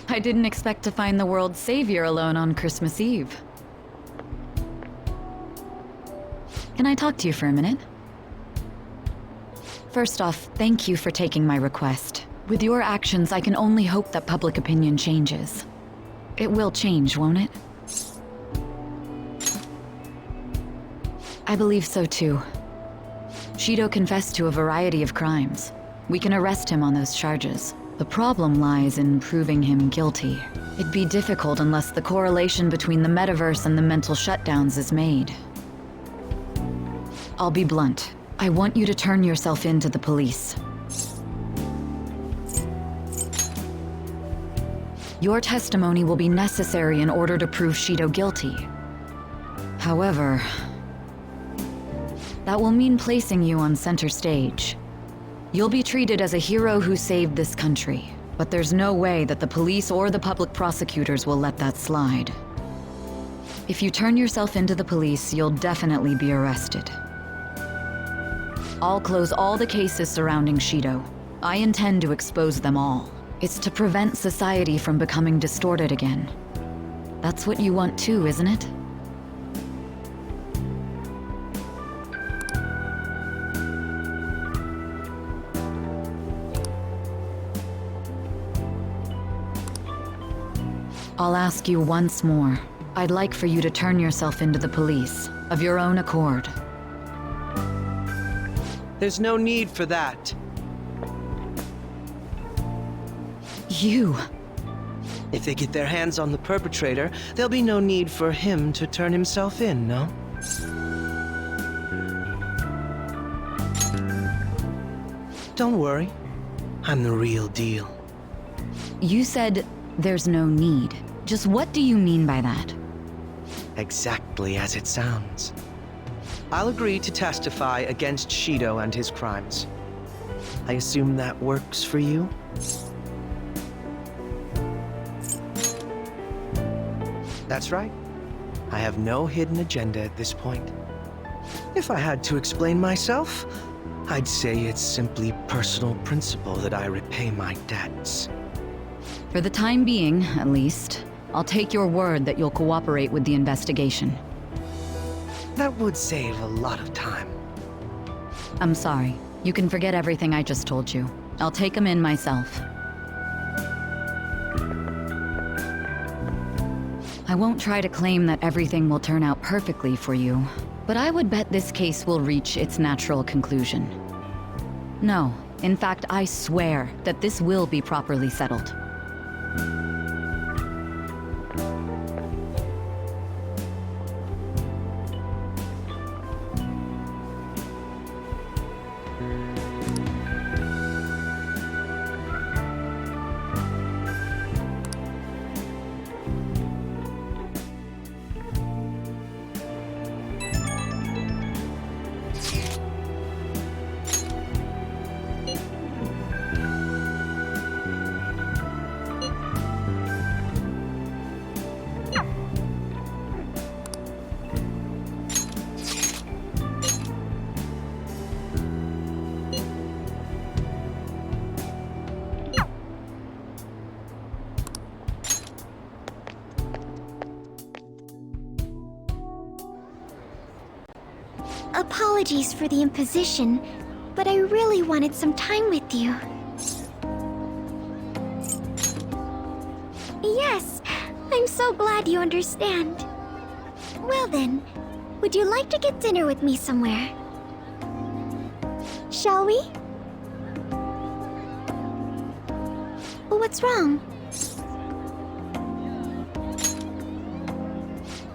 I didn't expect to find the world's savior alone on Christmas Eve. Can I talk to you for a minute? First off, thank you for taking my request. With your actions, I can only hope that public opinion changes. It will change, won't it? I believe so too. Shido confessed to a variety of crimes. We can arrest him on those charges. The problem lies in proving him guilty. It'd be difficult unless the correlation between the metaverse and the mental shutdowns is made. I'll be blunt. I want you to turn yourself in to the police. Your testimony will be necessary in order to prove Shido guilty. However, that will mean placing you on center stage. You'll be treated as a hero who saved this country, but there's no way that the police or the public prosecutors will let that slide. If you turn yourself into the police, you'll definitely be arrested. I'll close all the cases surrounding Shido. I intend to expose them all. It's to prevent society from becoming distorted again. That's what you want too, isn't it? I'll ask you once more. I'd like for you to turn yourself into the police, of your own accord. There's no need for that. You... If they get their hands on the perpetrator, there'll be no need for him to turn himself in, no? Don't worry. I'm the real deal. You said there's no need. Just what do you mean by that? Exactly as it sounds. I'll agree to testify against Shido and his crimes. I assume that works for you? That's right. I have no hidden agenda at this point. If I had to explain myself, I'd say it's simply personal principle that I repay my debts. For the time being, at least, I'll take your word that you'll cooperate with the investigation. That would save a lot of time. I'm sorry. You can forget everything I just told you. I'll take him in myself. I won't try to claim that everything will turn out perfectly for you, but I would bet this case will reach its natural conclusion. No, in fact, I swear that this will be properly settled. Apologies for the imposition, but I really wanted some time with you. Yes, I'm so glad you understand. Well then, would you like to get dinner with me somewhere? Shall we? What's wrong?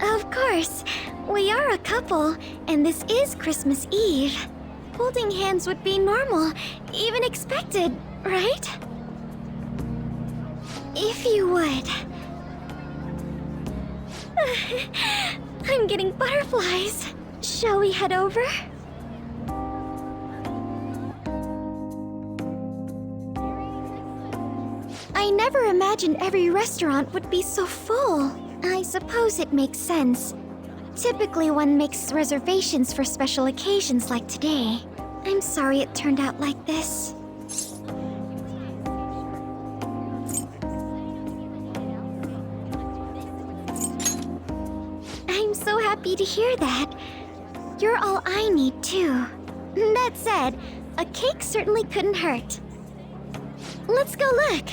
Of course. We are a couple, and this is Christmas Eve. Holding hands would be normal, even expected, right? If you would. I'm getting butterflies. Shall we head over? I never imagined every restaurant would be so full. I suppose it makes sense. Typically, one makes reservations for special occasions like today. I'm sorry it turned out like this. to hear that. You're all I need, too. That said, a cake certainly couldn't hurt. Let's go look.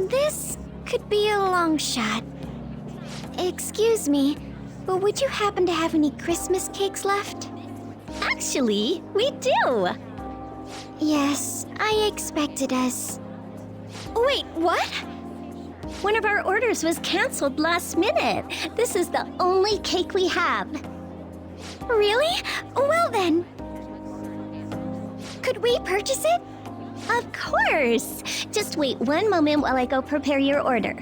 This could be a long shot. Excuse me, but would you happen to have any Christmas cakes left? Actually, we do! Yes, I expected us. Wait, what? One of our orders was canceled last minute. This is the only cake we have. Really? Well then. Could we purchase it? Of course! Just wait one moment while I go prepare your order.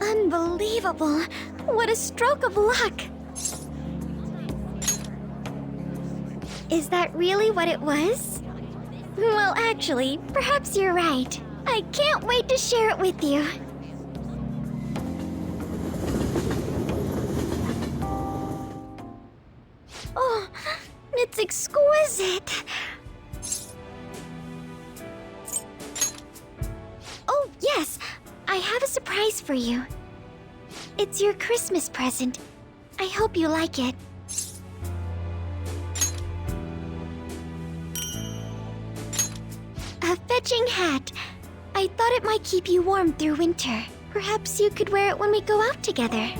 Unbelievable. What a stroke of luck. Is that really what it was? Well, actually, perhaps you're right. I can't wait to share it with you. Oh, it's exquisite. Oh, yes, I have a surprise for you. It's your Christmas present. I hope you like it. A fetching hat. I thought it might keep you warm through winter. Perhaps you could wear it when we go out together.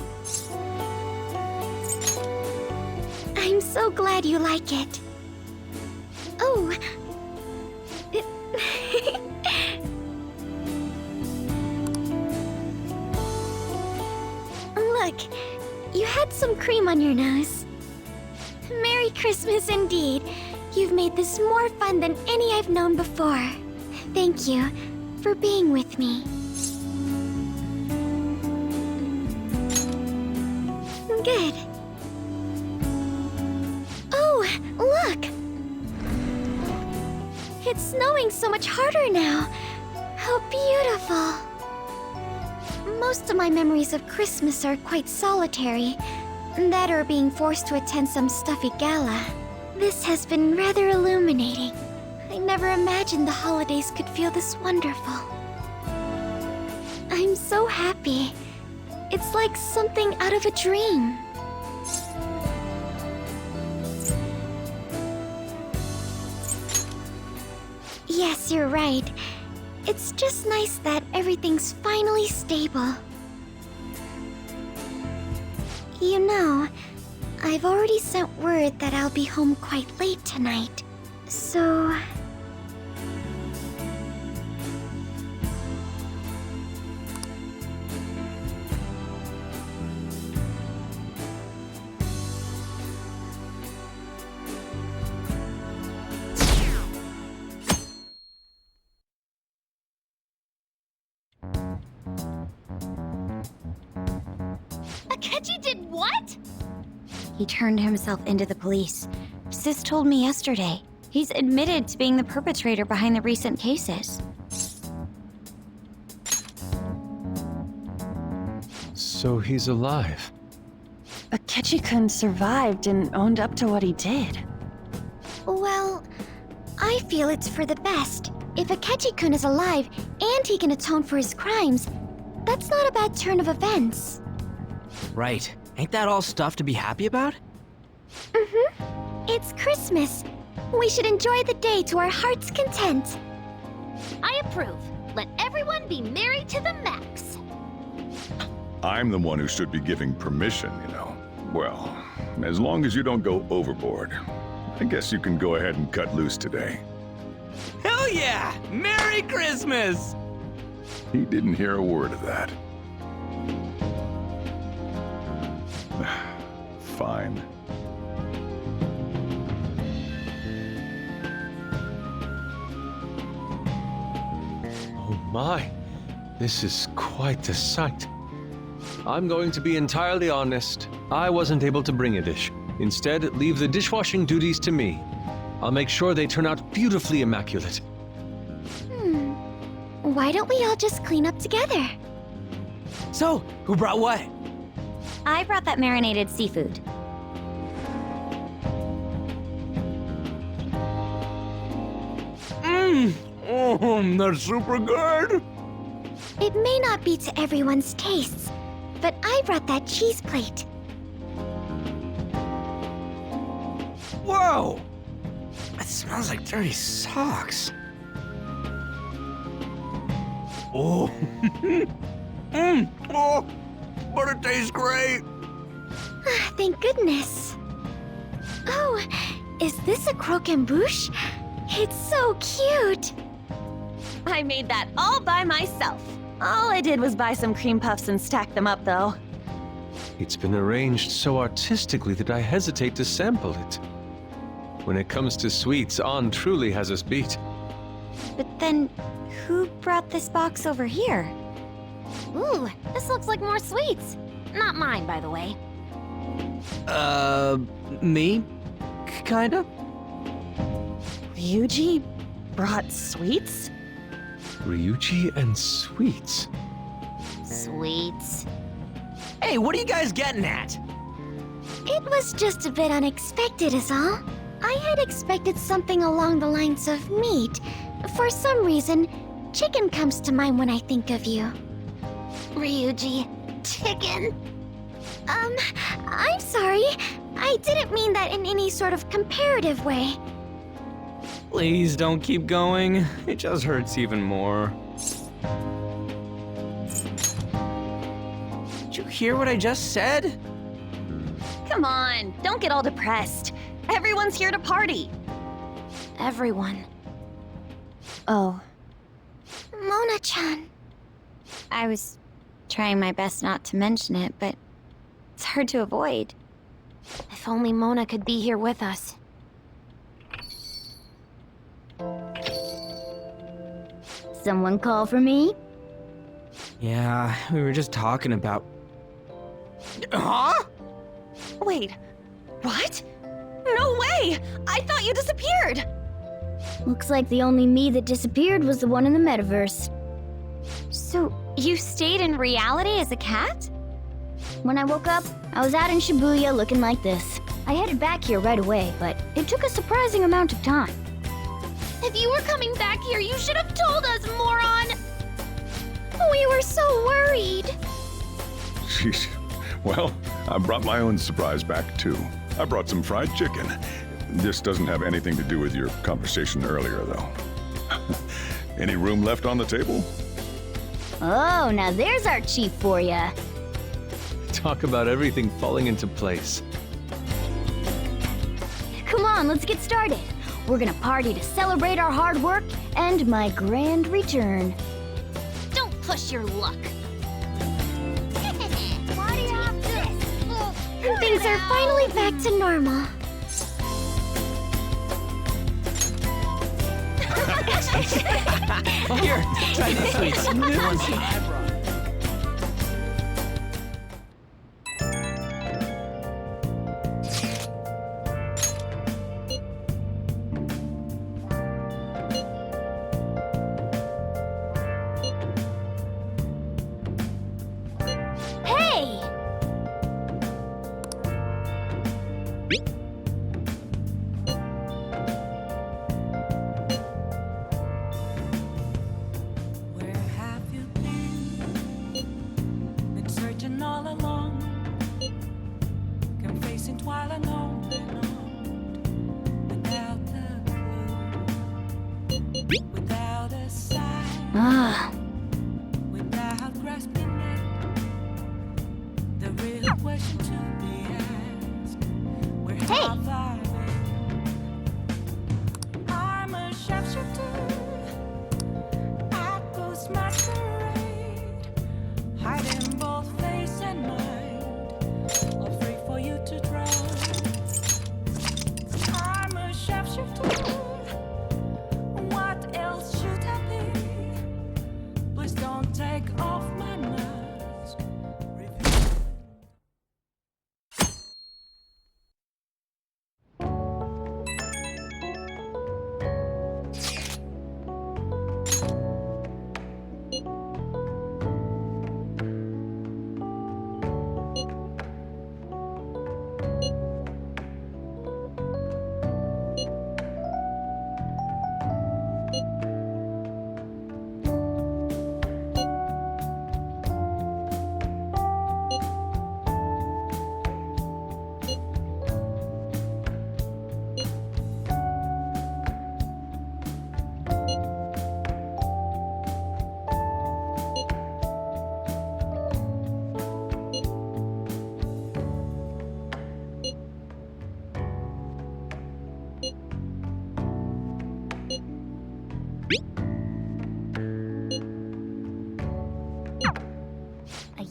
I'm so glad you like it. Oh. Look, you had some cream on your nose. Merry Christmas indeed. You've made this more fun than any I've known before. Thank you for being with me. Good. Oh, look! It's snowing so much harder now. How beautiful. Most of my memories of Christmas are quite solitary. That or being forced to attend some stuffy gala. This has been rather illuminating. I never imagined the holidays could feel this wonderful. I'm so happy. It's like something out of a dream. Yes, you're right. It's just nice that everything's finally stable. You know, I've already sent word that I'll be home quite late tonight. So... Akechi did what? He turned himself into the police. Sis told me yesterday. He's admitted to being the perpetrator behind the recent cases. So he's alive. Akechi-kun survived and owned up to what he did. Well, I feel it's for the best. If Akechi-kun is alive and he can atone for his crimes, that's not a bad turn of events. Right. Ain't that all stuff to be happy about? It's Christmas. We should enjoy the day to our heart's content. I approve. Let everyone be merry to the max. I'm the one who should be giving permission, you know. Well, as long as you don't go overboard, I guess you can go ahead and cut loose today. Hell yeah! Merry Christmas! He didn't hear a word of that. Fine. Oh my, this is quite a sight. I'm going to be entirely honest. I wasn't able to bring a dish. Instead, leave the dishwashing duties to me. I'll make sure they turn out beautifully immaculate. Why don't we all just clean up together? So, who brought what? I brought that marinated seafood. Oh, That's super good. It may not be to everyone's tastes, but I brought that cheese plate. Whoa! It smells like dirty socks. Oh. Oh, but it tastes great. Thank goodness. Oh, is this a croquembouche? It's so cute. I made that all by myself. All I did was buy some cream puffs and stack them up, though. It's been arranged so artistically that I hesitate to sample it. When it comes to sweets, An truly has us beat. But then, who brought this box over here? Ooh, this looks like more sweets. Not mine, by the way. Me? Kinda? Ryuji brought sweets? Ryuji and sweets. Sweets. Hey, what are you guys getting at? It was just a bit unexpected is all. I had expected something along the lines of meat. For some reason, chicken comes to mind when I think of you. Ryuji, chicken? I'm sorry. I didn't mean that in any sort of comparative way. Please don't keep going. It just hurts even more. Did you hear what I just said? Come on, don't get all depressed. Everyone's here to party. Everyone. Oh, Mona-chan. I was trying my best not to mention it, but it's hard to avoid. If only Mona could be here with us. Someone call for me? Yeah, we were just talking about... Huh? Wait, what? No way! I thought you disappeared! Looks like the only me that disappeared was the one in the metaverse. So, you stayed in reality as a cat? When I woke up, I was out in Shibuya looking like this. I headed back here right away, but it took a surprising amount of time. If you were coming back here, you should have told us, moron! We were so worried. Sheesh. Well, I brought my own surprise back, too. I brought some fried chicken. This doesn't have anything to do with your conversation earlier, though. Any room left on the table? Oh, now there's our chief for ya. Talk about everything falling into place. Come on, let's get started. We're gonna party to celebrate our hard work and my grand return. Don't push your luck. Things are finally back to normal. Here, try these sweets. New ones I brought. Hey! Where have you been? Been searching all along, confessing while alone and on, without a clue, without a sign, Ah, without grasping it. The real question to be asked: where have I been? I'm a sharpshooter. I post masquerade, hiding both face and mind, afraid for you to drown. I'm a sharpshooter. What else should I be? Please don't take off my mask.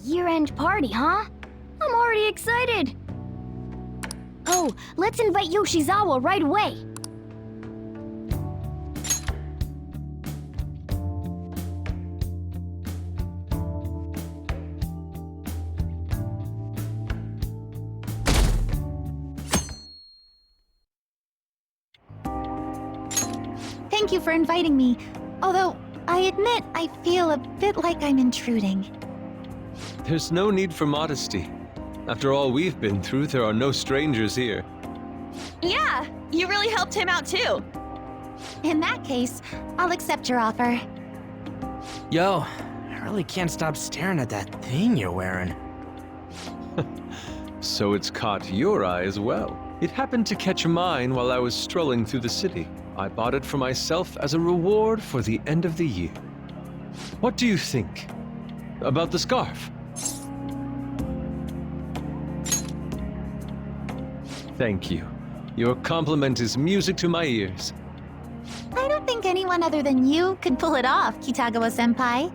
year-end party, huh? I'm already excited. Oh, let's invite Yoshizawa right away. Thank you for inviting me. Although, I admit I feel a bit like I'm intruding. There's no need for modesty. After all we've been through, there are no strangers here. Yeah, you really helped him out too. In that case, I'll accept your offer. Yo, I really can't stop staring at that thing you're wearing. So it's caught your eye as well. It happened to catch mine while I was strolling through the city. I bought it for myself as a reward for the end of the year. What do you think about the scarf? Thank you. Your compliment is music to my ears. I don't think anyone other than you could pull it off, Kitagawa-senpai.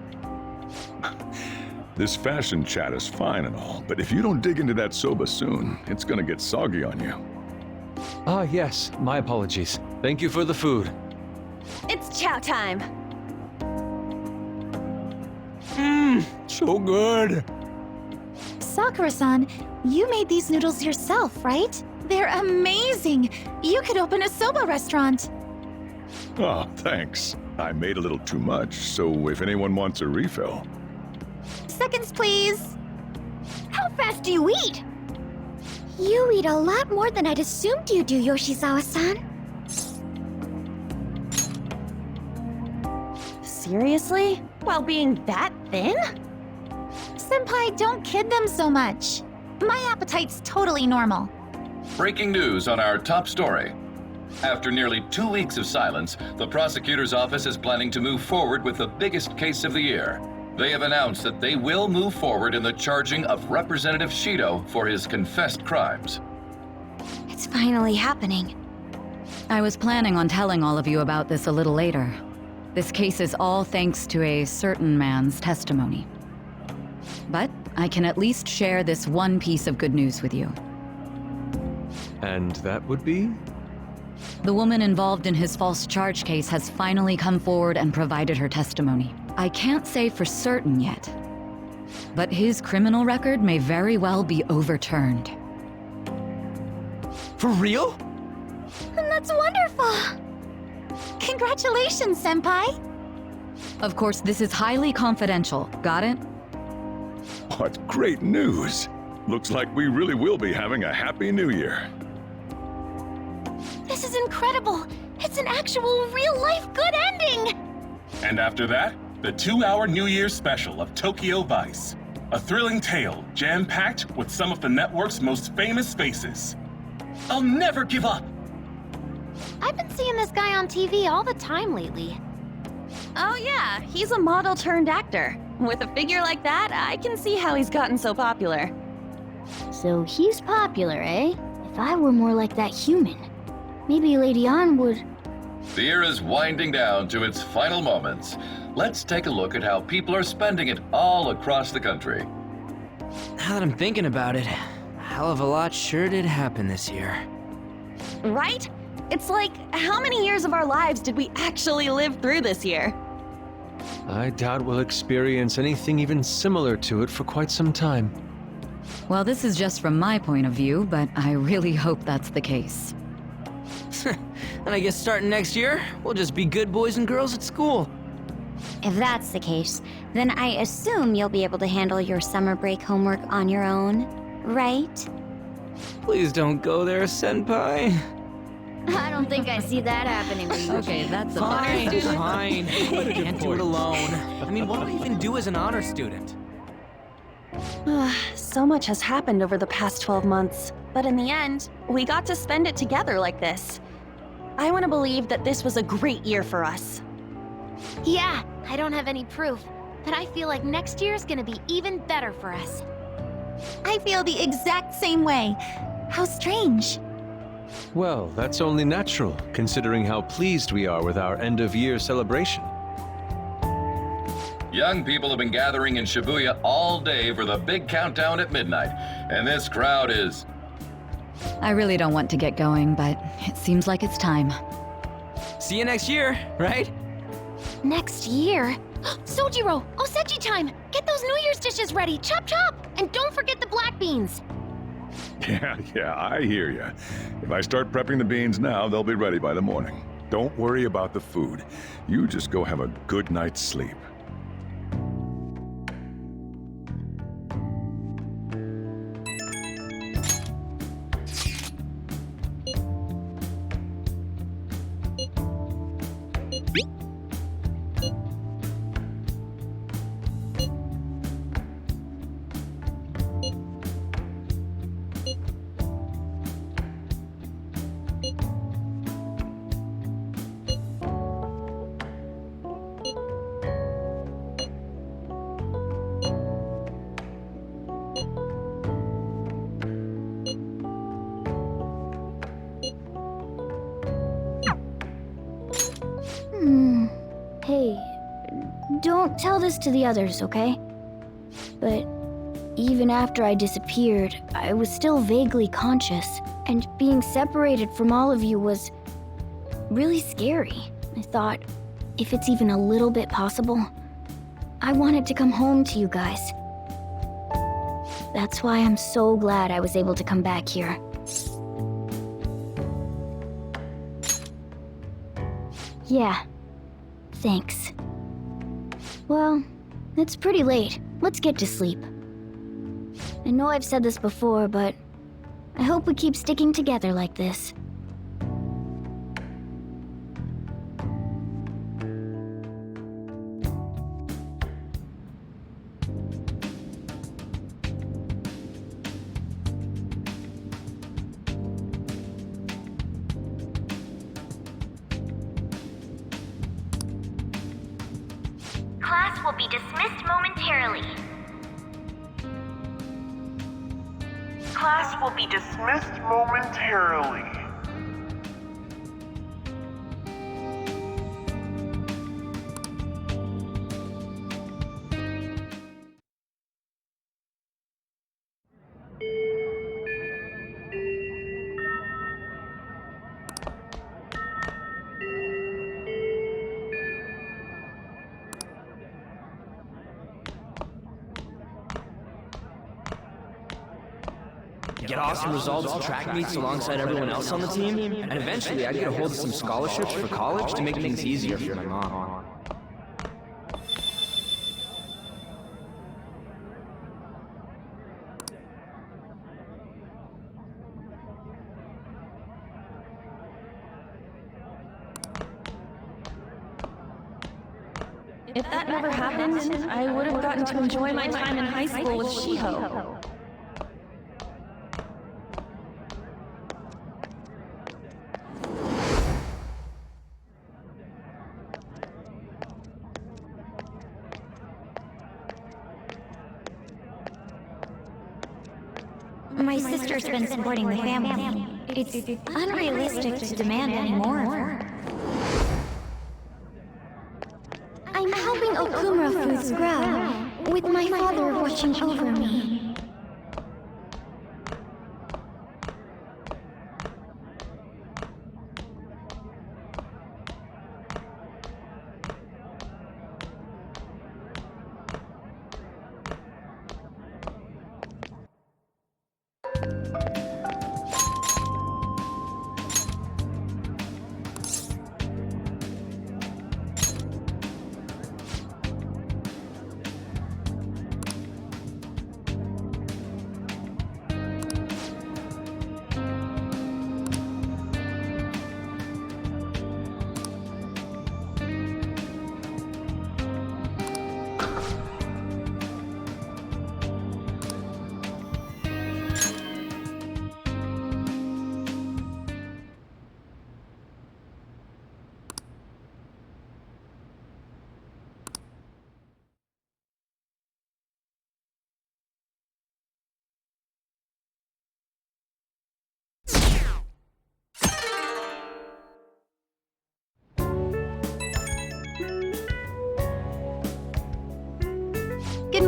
This fashion chat is fine and all, but if you don't dig into that soba soon, it's gonna get soggy on you. Ah, yes, my apologies. Thank you for the food. It's chow time. So good. Sakura-san, you made these noodles yourself, right? They're amazing! You could open a soba restaurant! Oh, thanks. I made a little too much, so if anyone wants a refill. Seconds, please! How fast do you eat? You eat a lot more than I'd assumed you do, Yoshizawa-san. Seriously? While being that thin? Senpai, don't kid them so much. My appetite's totally normal. Breaking news on our top story. After nearly 2 weeks of silence, the prosecutor's office is planning to move forward with the biggest case of the year. They have announced that they will move forward in the charging of Representative Shido for his confessed crimes. It's finally happening. I was planning on telling all of you about this a little later. This case is all thanks to a certain man's testimony. But I can at least share this one piece of good news with you. And that would be? The woman involved in his false charge case has finally come forward and provided her testimony. I can't say for certain yet, but his criminal record may very well be overturned. For real? And that's wonderful! Congratulations, Senpai! Of course, this is highly confidential. Got it? What great news! Looks like we really will be having a happy new year. This is incredible! It's an actual, real-life good ending! And after that, the 2-hour New Year's special of Tokyo Vice. A thrilling tale, jam-packed with some of the network's most famous faces. I'll never give up! I've been seeing this guy on TV all the time lately. Oh yeah, he's a model turned actor. With a figure like that, I can see how he's gotten so popular. So he's popular, eh? If I were more like that human, maybe Lady Ann would... The year is winding down to its final moments. Let's take a look at how people are spending it all across the country. Now that I'm thinking about it, a hell of a lot sure did happen this year. Right? It's like, how many years of our lives did we actually live through this year? I doubt we'll experience anything even similar to it for quite some time. Well, this is just from my point of view, but I really hope that's the case. And I guess starting next year, we'll just be good boys and girls at school. If that's the case, then I assume you'll be able to handle your summer break homework on your own, right? Please don't go there, Senpai. I don't think I see that happening. Okay, that's a Fine, fine. Can't do it alone. I mean, what do I even do as an honor student? So much has happened over the past 12 months, but in the end, we got to spend it together like this. I want to believe that this was a great year for us. Yeah, I don't have any proof, but I feel like next year's gonna be even better for us. I feel the exact same way. How strange. Well, that's only natural, considering how pleased we are with our end-of-year celebration. Young people have been gathering in Shibuya all day for the big countdown at midnight, and this crowd is... I really don't want to get going, but it seems like it's time. See you next year, right? Next year? Sojiro! Osechi time! Get those New Year's dishes ready! Chop chop! And don't forget the black beans! Yeah, I hear ya. If I start prepping the beans now, they'll be ready by the morning. Don't worry about the food. You just go have a good night's sleep. Hey, don't tell this to the others, okay? But even after I disappeared, I was still vaguely conscious, and being separated from all of you was really scary. I thought, if it's even a little bit possible, I wanted to come home to you guys. That's why I'm so glad I was able to come back here. Yeah. Thanks. Well, it's pretty late. Let's get to sleep. I know I've said this before, but I hope we keep sticking together like this. Class will be dismissed momentarily. Class will be dismissed momentarily. Get awesome results at track meets alongside everyone else on the team, and eventually I'd get a hold of some scholarships for college to make things easier for my mom. If that never happened, I would have gotten to enjoy my time in high school with Shiho. My sister's been supporting the family. It's unrealistic to demand any more of her. I'm helping Okumura Foods grow, with my father watching over me.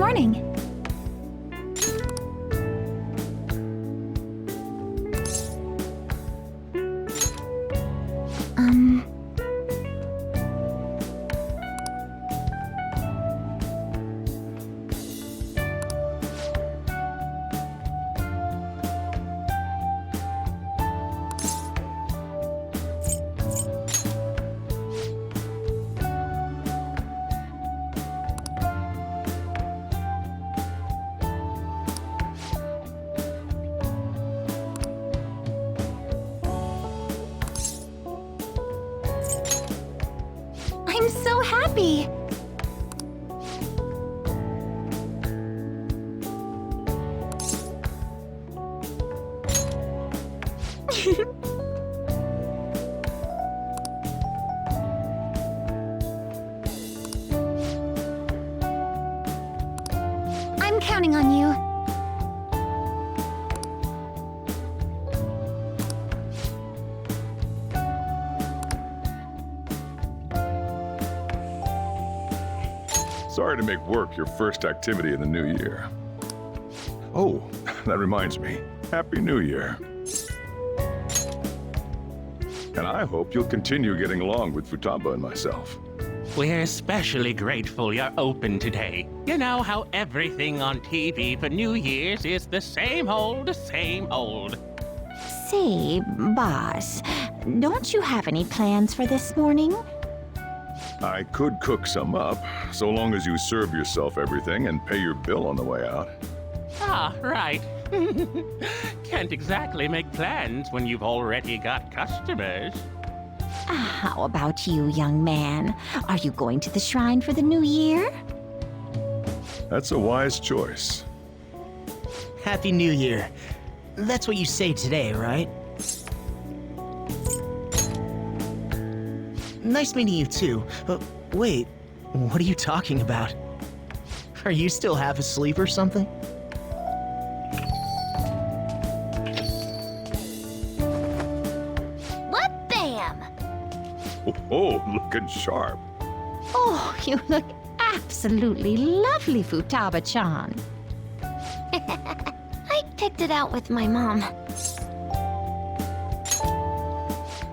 morning. I'm so happy! I'm counting on you. Sorry to make work your first activity in the new year. Oh, that reminds me. Happy New Year. And I hope you'll continue getting along with Futaba and myself. We're especially grateful you're open today. You know how everything on TV for New Year's is the same old, same old. Say, boss, don't you have any plans for this morning? I could cook some up, so long as you serve yourself everything and pay your bill on the way out. Ah, right. Can't exactly make plans when you've already got customers. How about you, young man? Are you going to the shrine for the new year? That's a wise choice. Happy New Year. That's what you say today, right? Nice meeting you too. Wait, what are you talking about? Are you still half asleep or something? What bam! Oh, looking sharp. Oh, you look absolutely lovely, Futaba-chan. I picked it out with my mom.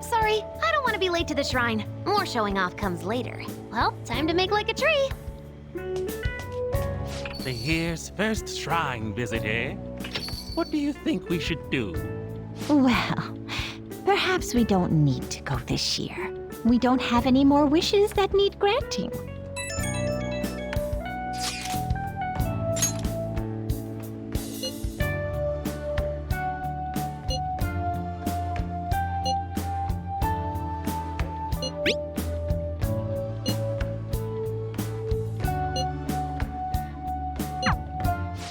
Sorry, I don't want to be late to the shrine. More showing off comes later. Well, time to make like a tree. The year's first shrine visit, eh? What do you think we should do? Well, perhaps we don't need to go this year. We don't have any more wishes that need granting.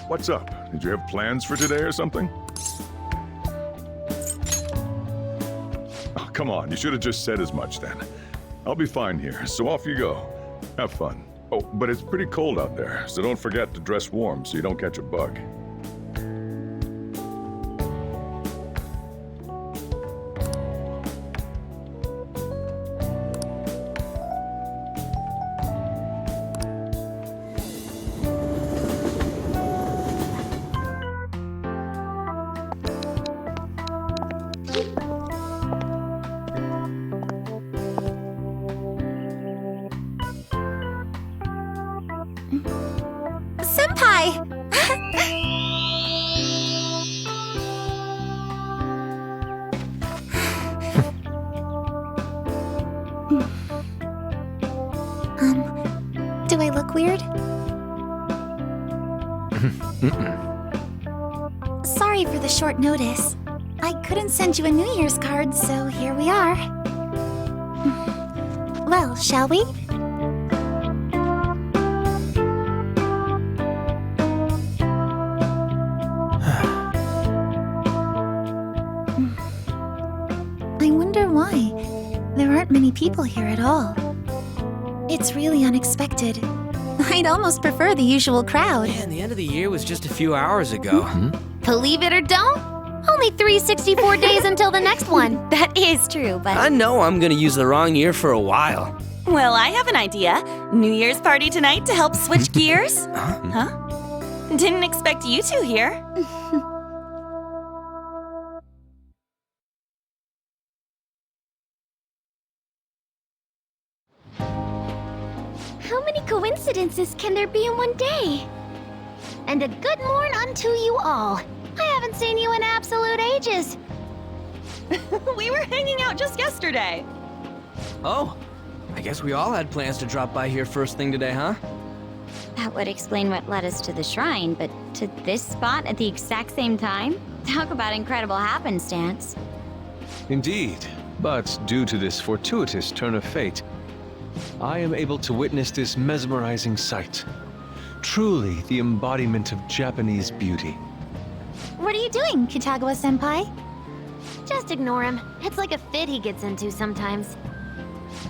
What's up? Did you have plans for today or something? Oh, come on, you should have just said as much then. I'll be fine here, so off you go. Have fun. Oh, but it's pretty cold out there, so don't forget to dress warm so you don't catch a bug. Senpai! Do I look weird? Sorry for the short notice. I couldn't send you a New Year's card, so here we are. Well, shall we? I wonder why. There aren't many people here at all. It's really unexpected. I'd almost prefer the usual crowd. Man, the end of the year was just a few hours ago. Believe it or don't, only 364 days until the next one. That is true, but... I know I'm gonna use the wrong year for a while. Well, I have an idea. New Year's party tonight to help switch gears? Huh? Didn't expect you two here. How many coincidences can there be in one day? And a good morn unto you all. I haven't seen you in absolute ages. We were hanging out just yesterday. Oh, I guess we all had plans to drop by here first thing today, huh? That would explain what led us to the shrine, but to this spot at the exact same time? Talk about incredible happenstance. Indeed, but due to this fortuitous turn of fate, I am able to witness this mesmerizing sight. Truly the embodiment of Japanese beauty. What are you doing, Kitagawa-senpai? Just ignore him. It's like a fit he gets into sometimes.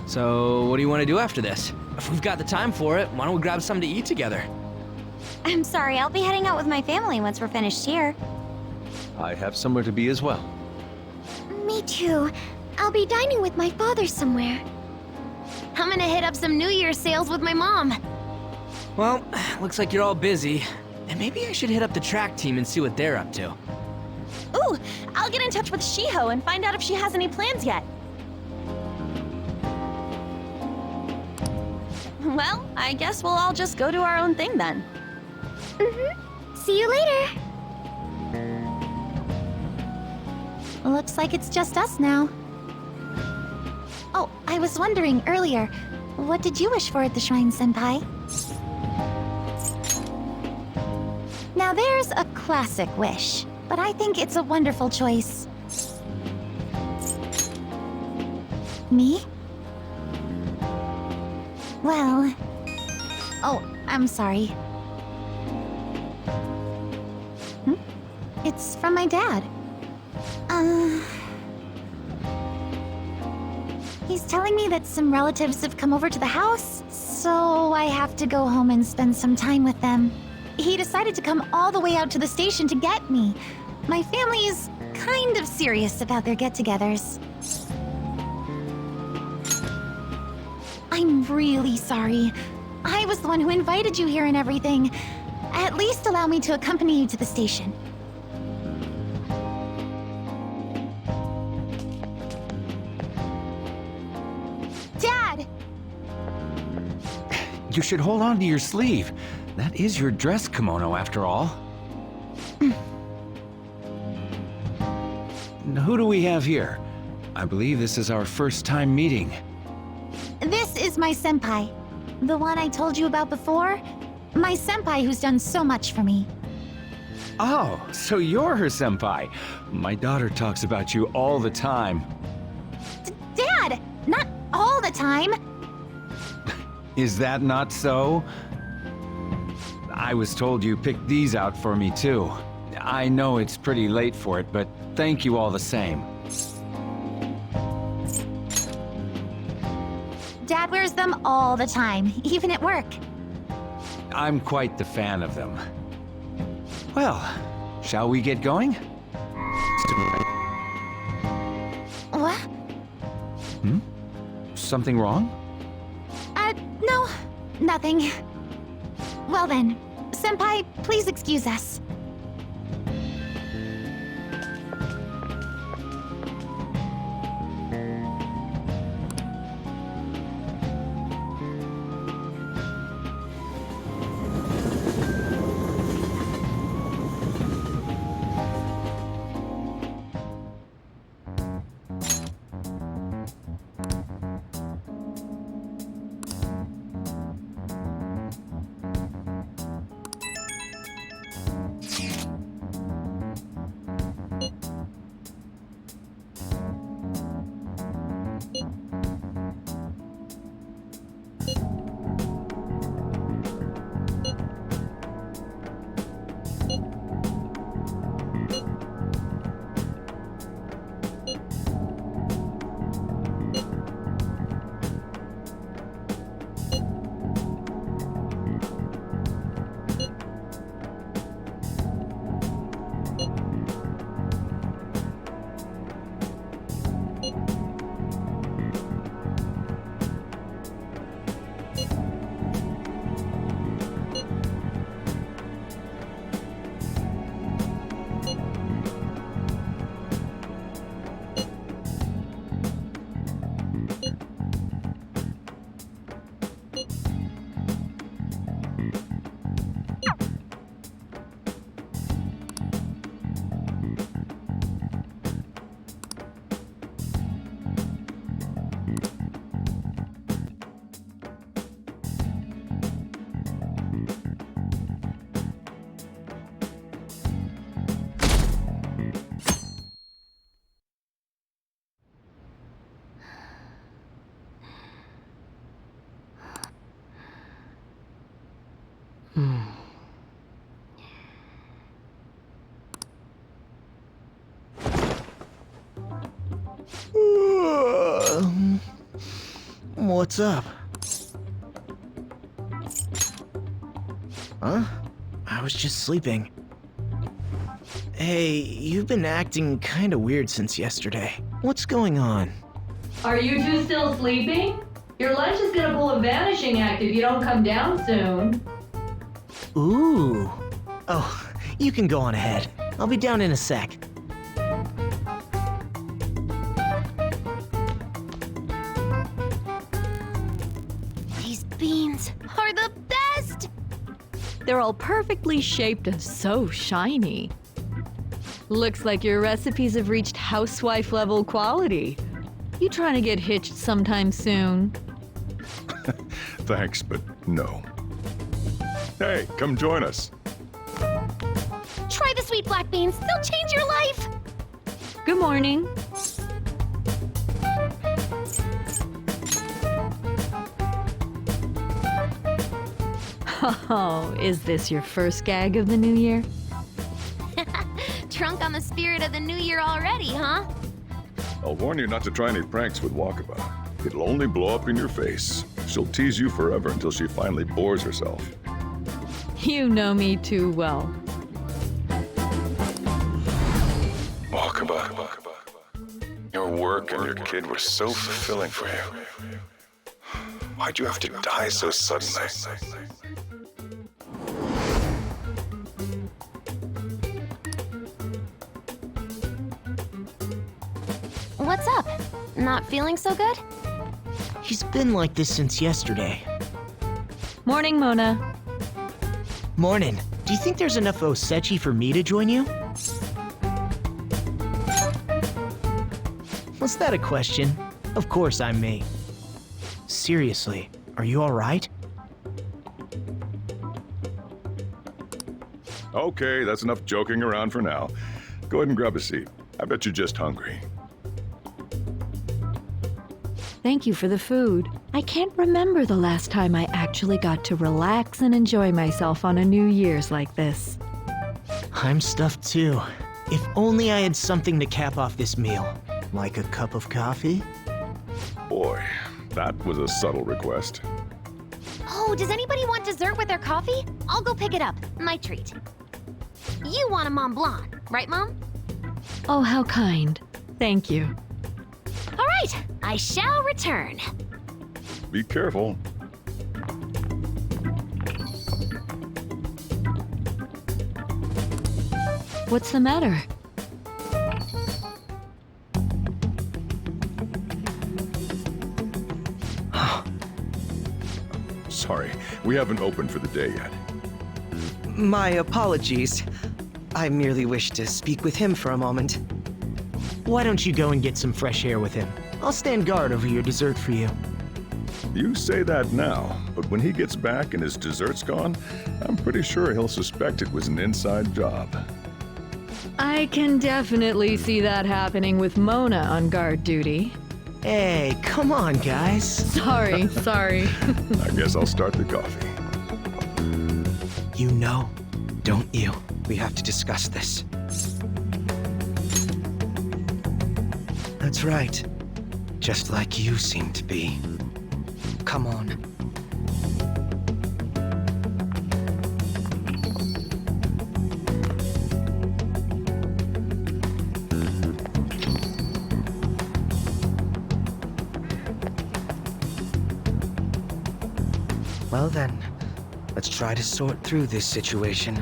So, what do you want to do after this? If we've got the time for it, why don't we grab something to eat together? I'm sorry, I'll be heading out with my family once we're finished here. I have somewhere to be as well. Me too. I'll be dining with my father somewhere. I'm gonna hit up some New Year's sales with my mom. Well, looks like you're all busy. And maybe I should hit up the track team and see what they're up to. Ooh, I'll get in touch with Shiho and find out if she has any plans yet. Well, I guess we'll all just go do our own thing then. See you later. Looks like it's just us now. Oh, I was wondering earlier, what did you wish for at the shrine, Senpai? Now there's a classic wish, but I think it's a wonderful choice. Me? Well... Oh, I'm sorry. It's from my dad. He's telling me that some relatives have come over to the house, so I have to go home and spend some time with them. He decided to come all the way out to the station to get me. My family is kind of serious about their get-togethers. I'm really sorry. I was the one who invited you here and everything. At least allow me to accompany you to the station. Dad! You should hold on to your sleeve. That is your dress kimono, after all. Who do we have here? I believe this is our first time meeting. This is my senpai. The one I told you about before. My senpai who's done so much for me. Oh, so you're her senpai. My daughter talks about you all the time. Dad! Not all the time! Is that not so? I was told you picked these out for me too. I know it's pretty late for it, but thank you all the same. Dad wears them all the time, even at work. I'm quite the fan of them. Well, shall we get going? What? Something wrong? No, nothing. Well then, senpai, please excuse us. What's up? Huh? I was just sleeping. Hey, you've been acting kinda weird since yesterday. What's going on? Are you two still sleeping? Your lunch is gonna pull a vanishing act if you don't come down soon. Ooh. Oh, you can go on ahead. I'll be down in a sec. These beans are the best! They're all perfectly shaped and so shiny. Looks like your recipes have reached housewife level quality. You trying to get hitched sometime soon? Thanks, but no. Hey, come join us. Try the sweet black beans, they'll change your life! Good morning. Oh, is this your first gag of the new year? Drunk on the spirit of the new year already, huh? I'll warn you not to try any pranks with Wakaba. It'll only blow up in your face. She'll tease you forever until she finally bores herself. You know me too well. Wakaba, your work and your kid were so fulfilling for you. Why'd you have to die so suddenly? What's up? Not feeling so good? He's been like this since yesterday. Morning, Mona. Morning. Do you think there's enough Osechi for me to join you? Was that a question? Of course I'm me. Seriously, are you alright? Okay, that's enough joking around for now. Go ahead and grab a seat. I bet you're just hungry. Thank you for the food. I can't remember the last time I actually got to relax and enjoy myself on a New Year's like this. I'm stuffed too. If only I had something to cap off this meal. Like a cup of coffee? Boy, that was a subtle request. Oh, does anybody want dessert with their coffee? I'll go pick it up. My treat. You want a Mont Blanc, right, Mom? Oh, how kind. Thank you. All right, I shall return. Be careful. What's the matter? Sorry, we haven't opened for the day yet. My apologies. I merely wish to speak with him for a moment. Why don't you go and get some fresh air with him? I'll stand guard over your dessert for you. You say that now, but when he gets back and his dessert's gone, I'm pretty sure he'll suspect it was an inside job. I can definitely see that happening with Mona on guard duty. Hey, come on, guys. Sorry. I guess I'll start the coffee. You know, don't you? We have to discuss this. That's right. Just like you seem to be. Come on. Well then, let's try to sort through this situation.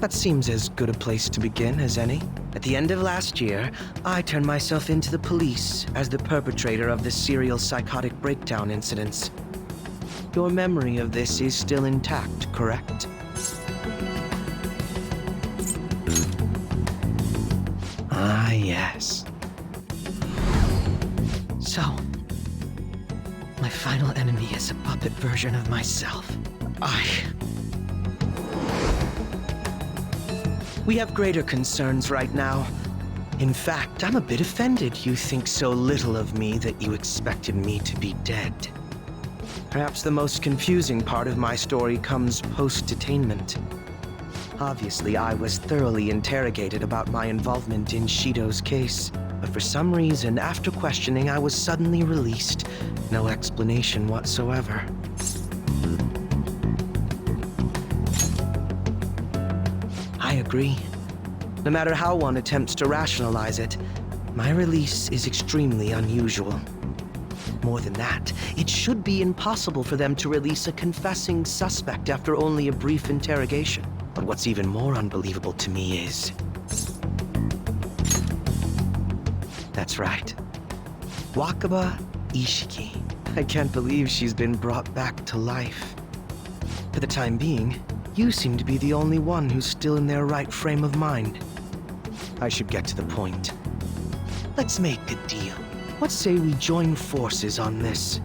That seems as good a place to begin as any. At the end of last year, I turned myself into the police as the perpetrator of the serial psychotic breakdown incidents. Your memory of this is still intact, correct? Ah, yes. So, my final enemy is a puppet version of myself. We have greater concerns right now. In fact, I'm a bit offended you think so little of me that you expected me to be dead. Perhaps the most confusing part of my story comes post-detainment. Obviously, I was thoroughly interrogated about my involvement in Shido's case, But for some reason, after questioning, I was suddenly released. No explanation whatsoever. I agree. No matter how one attempts to rationalize it, my release is extremely unusual. More than that, it should be impossible for them to release a confessing suspect after only a brief interrogation. But what's even more unbelievable to me is... That's right. Wakaba Ishiki. I can't believe she's been brought back to life. For the time being, you seem to be the only one who's still in their right frame of mind. I should get to the point. Let's make a deal. What say we join forces on this?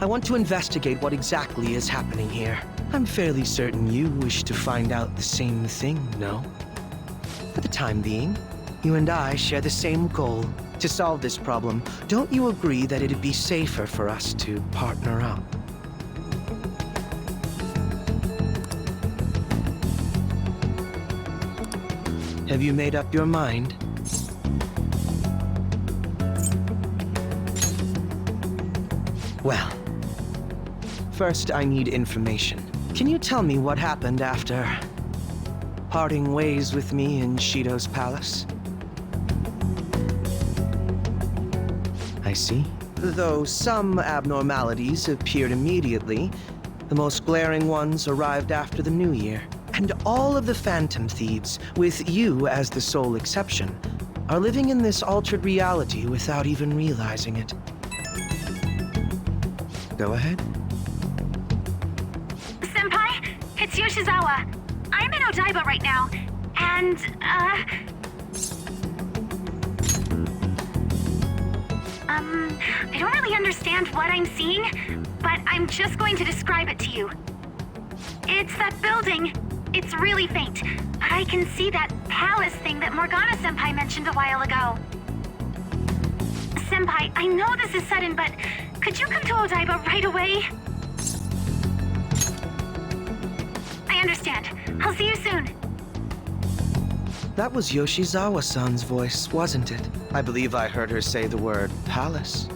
I want to investigate what exactly is happening here. I'm fairly certain you wish to find out the same thing, no? For the time being, you and I share the same goal. To solve this problem, don't you agree that it'd be safer for us to partner up? Have you made up your mind? Well, first I need information. Can you tell me what happened after parting ways with me in Shido's palace? I see. Though some abnormalities appeared immediately, the most glaring ones arrived after the New Year. And all of the Phantom Thieves, with you as the sole exception, are living in this altered reality without even realizing it. Go ahead. Senpai, it's Yoshizawa. I'm in Odaiba right now, and, I don't really understand what I'm seeing, but I'm just going to describe it to you. It's that building. It's really faint, but I can see that palace thing that Morgana-senpai mentioned a while ago. Senpai, I know this is sudden, but could you come to Odaiba right away? I understand. I'll see you soon. That was Yoshizawa-san's voice, wasn't it? I believe I heard her say the word palace.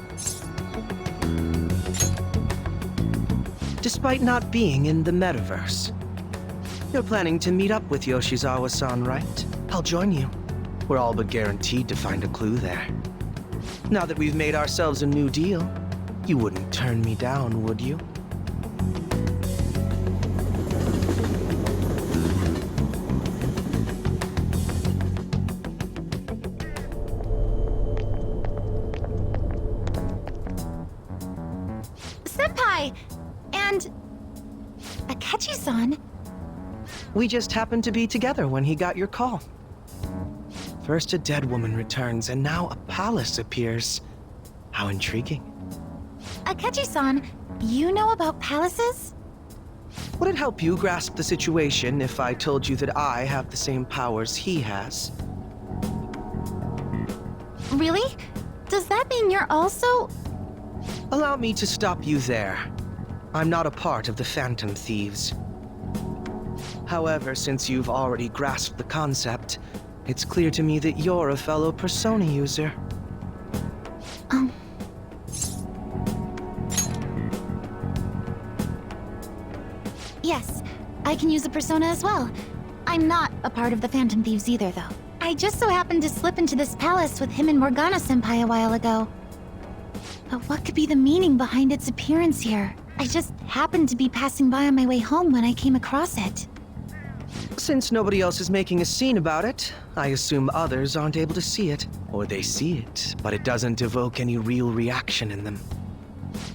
Despite not being in the metaverse. You're planning to meet up with Yoshizawa-san, right? I'll join you. We're all but guaranteed to find a clue there. Now that we've made ourselves a new deal, you wouldn't turn me down, would you? Senpai! And... Akechi-san? We just happened to be together when he got your call. First a dead woman returns, and now a palace appears. How intriguing. Akechi-san, you know about palaces? Would it help you grasp the situation if I told you that I have the same powers he has? Really? Does that mean you're also... Allow me to stop you there. I'm not a part of the Phantom Thieves. However, since you've already grasped the concept, it's clear to me that you're a fellow Persona user. Yes, I can use a Persona as well. I'm not a part of the Phantom Thieves either, though. I just so happened to slip into this palace with him and Morgana-senpai a while ago. But what could be the meaning behind its appearance here? I just happened to be passing by on my way home when I came across it. Since nobody else is making a scene about it, I assume others aren't able to see it. Or they see it, but it doesn't evoke any real reaction in them.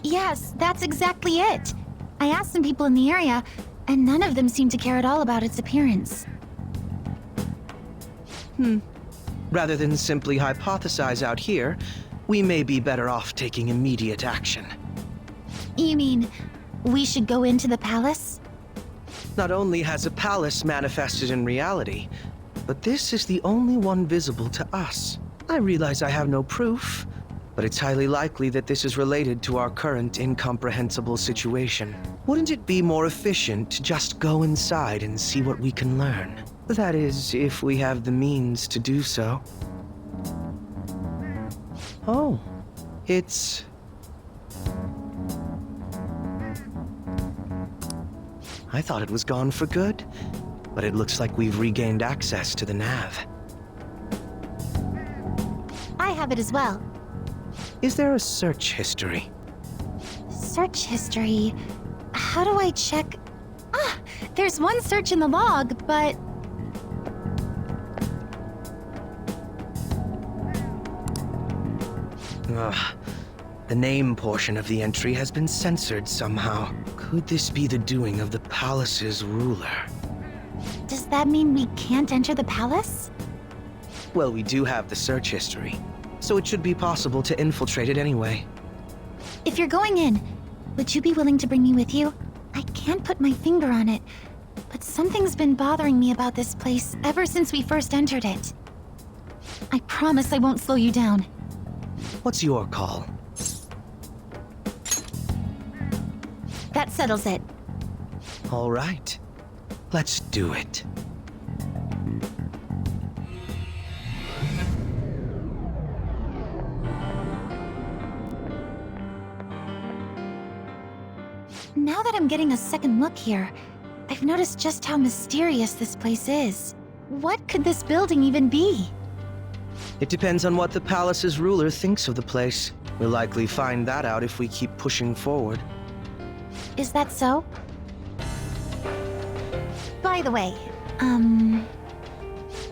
Yes, that's exactly it. I asked some people in the area, and none of them seemed to care at all about its appearance. Rather than simply hypothesize out here, we may be better off taking immediate action. You mean, we should go into the palace? Not only has a palace manifested in reality, but this is the only one visible to us. I realize I have no proof, but it's highly likely that this is related to our current incomprehensible situation. Wouldn't it be more efficient to just go inside and see what we can learn? That is, if we have the means to do so. Oh, it's... I thought it was gone for good, but it looks like we've regained access to the nav. I have it as well. Is there a search history? Search history. How do I check? Ah, there's one search in the log, but... Ugh. The name portion of the entry has been censored somehow. Could this be the doing of the palace's ruler? Does that mean we can't enter the palace? Well, we do have the search history, so it should be possible to infiltrate it anyway. If you're going in, would you be willing to bring me with you? I can't put my finger on it, but something's been bothering me about this place ever since we first entered it. I promise I won't slow you down. What's your call? That settles it. All right. Let's do it. Now that I'm getting a second look here, I've noticed just how mysterious this place is. What could this building even be? It depends on what the palace's ruler thinks of the place. We'll likely find that out if we keep pushing forward. Is that so? By the way,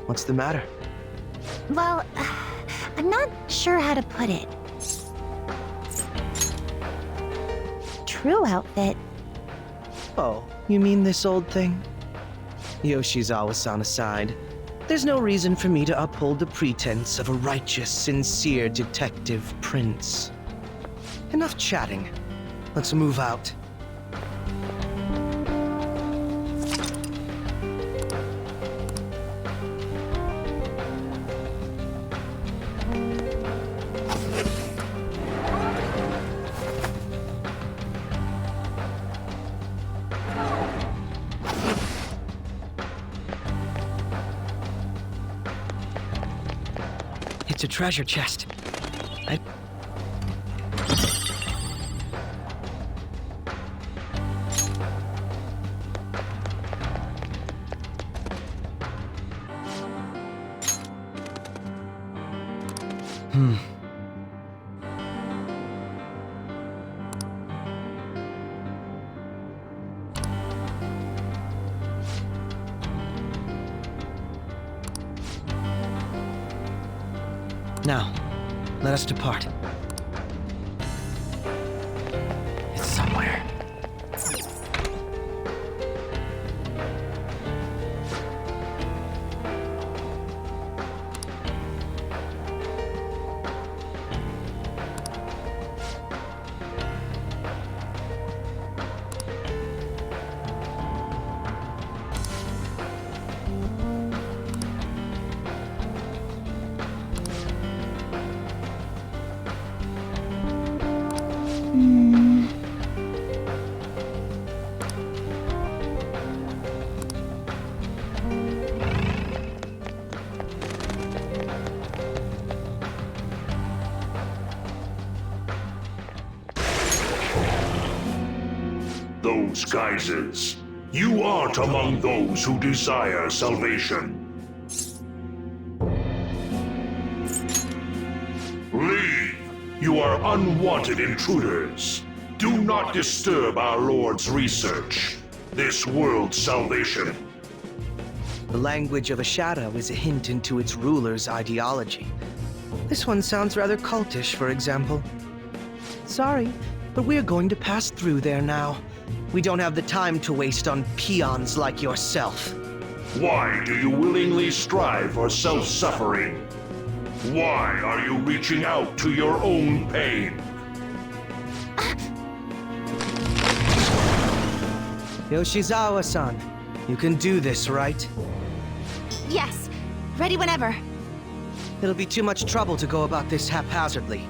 What's the matter? well, I'm not sure how to put it. True outfit. Oh, you mean this old thing? Yoshizawa-san aside, there's no reason for me to uphold the pretense of a righteous, sincere detective prince. Enough chatting. Let's move out. It's a treasure chest. Now, let us depart. It's somewhere. Those guises. You aren't among those who desire salvation. Leave! You are unwanted intruders. Do not disturb our Lord's research. This world's salvation. The language of a shadow is a hint into its ruler's ideology. This one sounds rather cultish, for example. Sorry, but we're going to pass through there now. We don't have the time to waste on peons like yourself. Why do you willingly strive for self-suffering? Why are you reaching out to your own pain? Yoshizawa-san, you can do this, right? Yes, ready whenever. It'll be too much trouble to go about this haphazardly.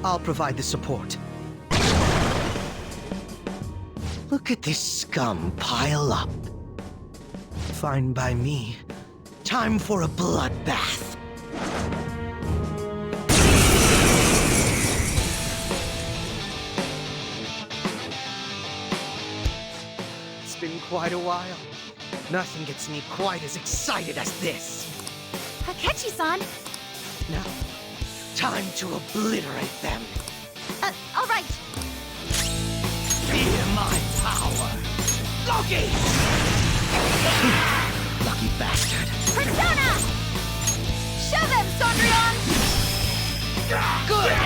I'll provide the support. Look at this scum pile up. Fine by me. Time for a bloodbath. It's been quite a while. Nothing gets me quite as excited as this. Akechi-san! Now, time to obliterate them. All right. Fear my power! Loki! Lucky bastard. Persona! Show them, Sondrion! Good!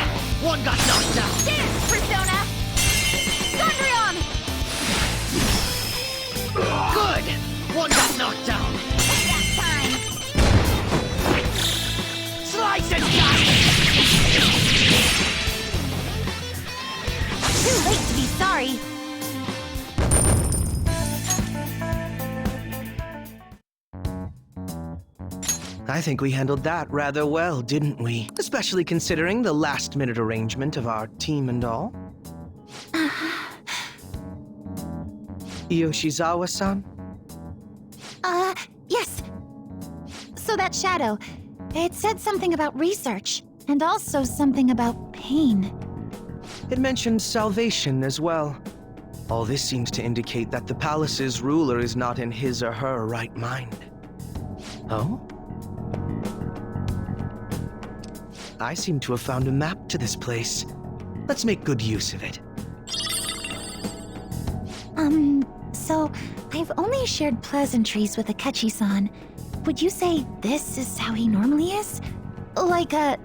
One got knocked down. Dance, Persona! Sondrion! Good! One got knocked down. That time! Slice and dice! Too late to be sorry. I think we handled that rather well, didn't we? Especially considering the last-minute arrangement of our team and all. Yoshizawa-san? Yes. So that shadow, it said something about research, and also something about pain. It mentioned salvation as well. All this seems to indicate that the palace's ruler is not in his or her right mind. Oh? I seem to have found a map to this place. Let's make good use of it. So I've only shared pleasantries with Akechi-san. Would you say this is how he normally is? Like a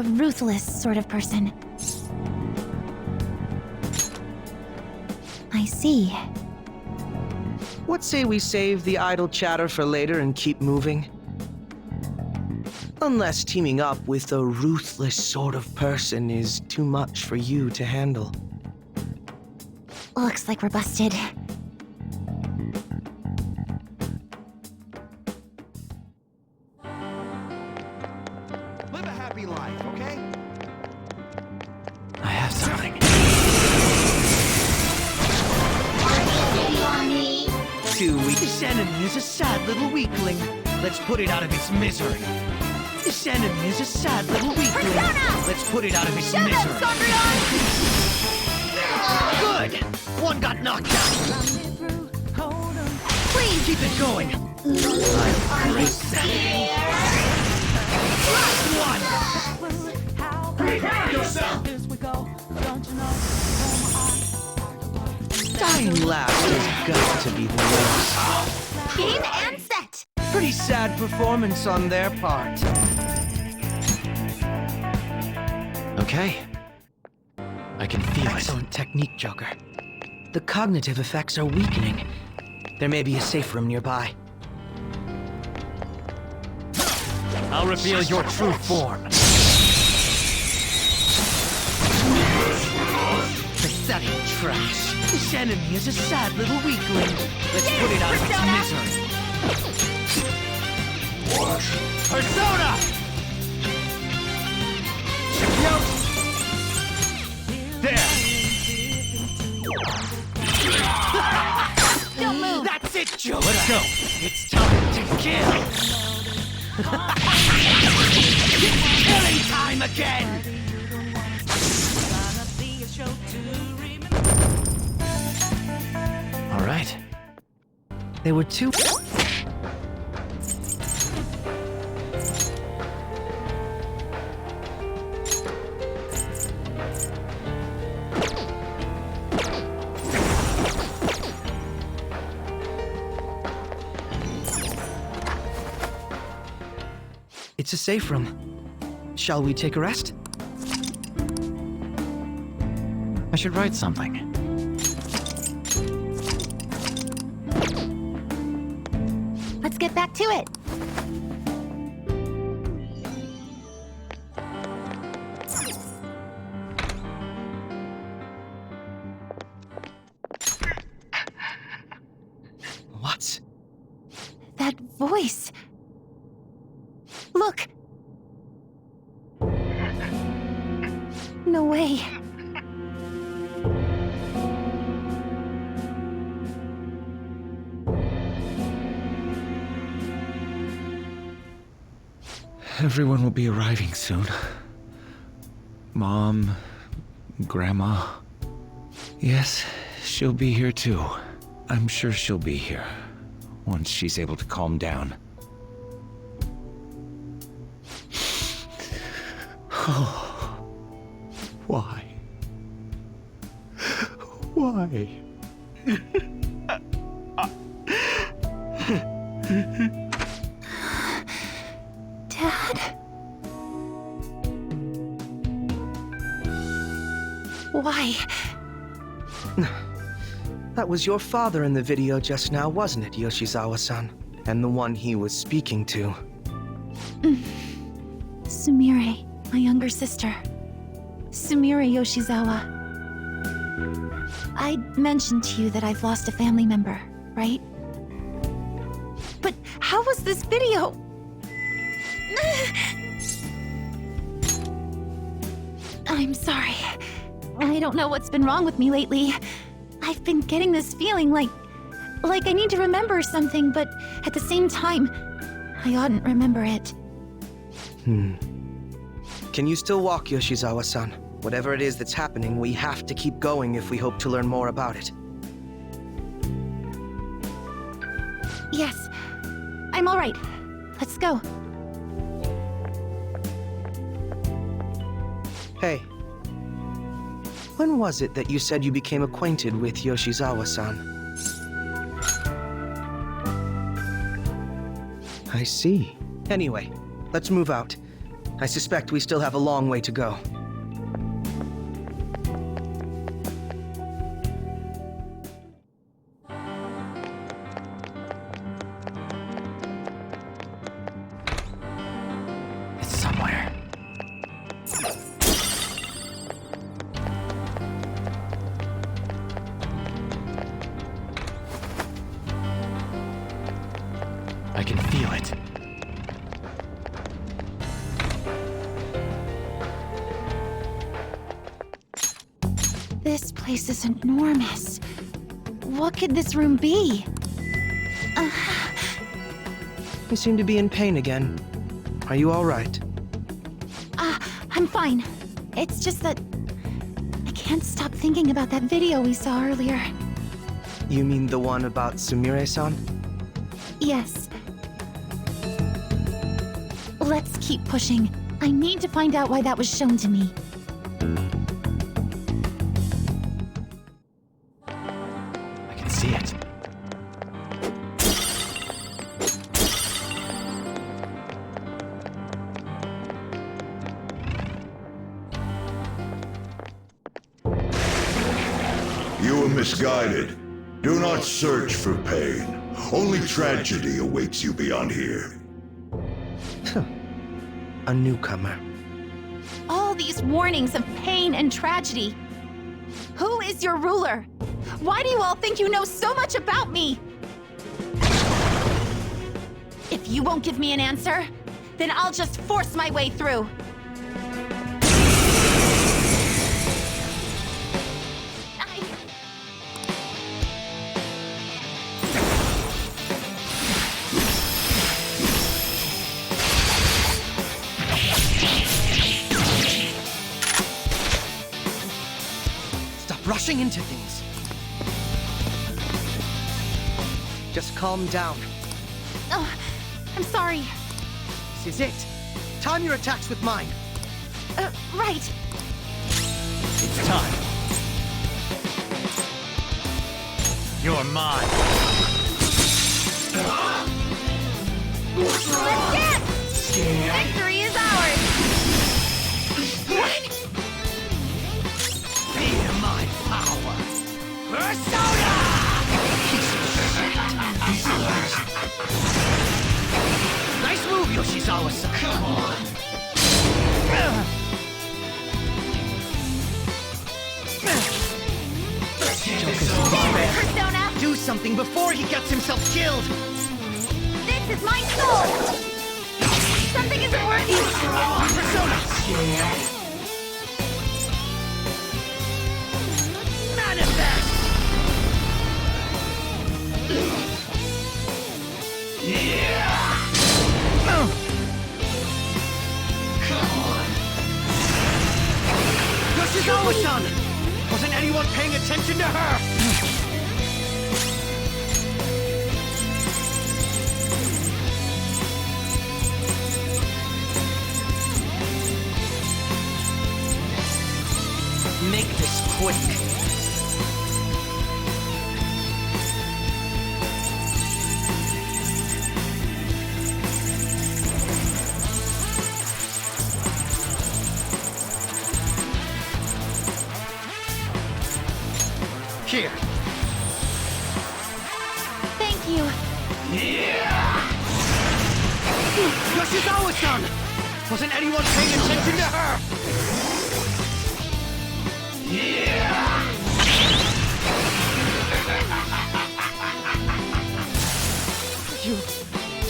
ruthless sort of person? I see. What say we save the idle chatter for later and keep moving? Unless teaming up with a ruthless sort of person is too much for you to handle. Looks like we're busted. Live a happy life, okay? I have something. 2 weeks. This enemy is a sad little weakling. Let's put it out of its misery. This enemy is a sad little weakling. Persona! Let's put it out of its Show them, misery. Sondrion! Good! One got knocked down. Please! Keep it going. I'll break that. Last one! Prepare yourself! Dying last has got to be the worst. Game and set! Pretty sad performance on their part. Okay. I can feel Excellent technique, Joker. The cognitive effects are weakening. There may be a safe room nearby. I'll reveal your true form. Pathetic trash. This enemy is a sad little weakling. Let's put it out of its misery. What? Persona! There! Don't move! That's it, Joker! Let's go! It's time to kill! It's killing time again! All right. There were two... It's a safe room. Shall we take a rest? I should write something. Let's get back to it. What? That voice. Look! No way. Everyone will be arriving soon. Mom, Grandma. Yes, she'll be here too. I'm sure she'll be here once she's able to calm down. Oh, why? Why? Dad? Why? That was your father in the video just now, wasn't it, Yoshizawa-san? And the one he was speaking to. Sumire, my younger sister. Sumire Yoshizawa. I mentioned to you that I've lost a family member, right? But how was this video? I'm sorry. I don't know what's been wrong with me lately. I've been getting this feeling like I need to remember something, but at the same time, I oughtn't remember it. Can you still walk, Yoshizawa-san? Whatever it is that's happening, we have to keep going if we hope to learn more about it. Yes, I'm all right. Let's go. Hey. When was it that you said you became acquainted with Yoshizawa-san? I see. Anyway, let's move out. I suspect we still have a long way to go. It's somewhere. I can feel it. This place is enormous. What could this room be? You seem to be in pain again. Are you all right? I'm fine. It's just that I can't stop thinking about that video we saw earlier. You mean the one about Sumire-san? Yes. Let's keep pushing. I need to find out why that was shown to me. I can see it. You are misguided. Do not search for pain. Only tragedy awaits you beyond here. A newcomer. All these warnings of pain and tragedy. Who is your ruler? Why do you all think you know so much about me? If you won't give me an answer, then I'll just force my way through. Rushing into things. Just calm down. Oh, I'm sorry. This is it. Time your attacks with mine. Right. It's time. You're mine. Let's dance! Victory is ours! What? Feel my power! Persona! Nice move, Yoshizawa-san. Come on. Persona! Do something before he gets himself killed! This is my soul! Something isn't working! Persona! Yoshizawa-san! Wasn't anyone paying attention to her? Make this quick. Here. Thank you. Yoshizawa-san! Wasn't anyone paying attention to her? You...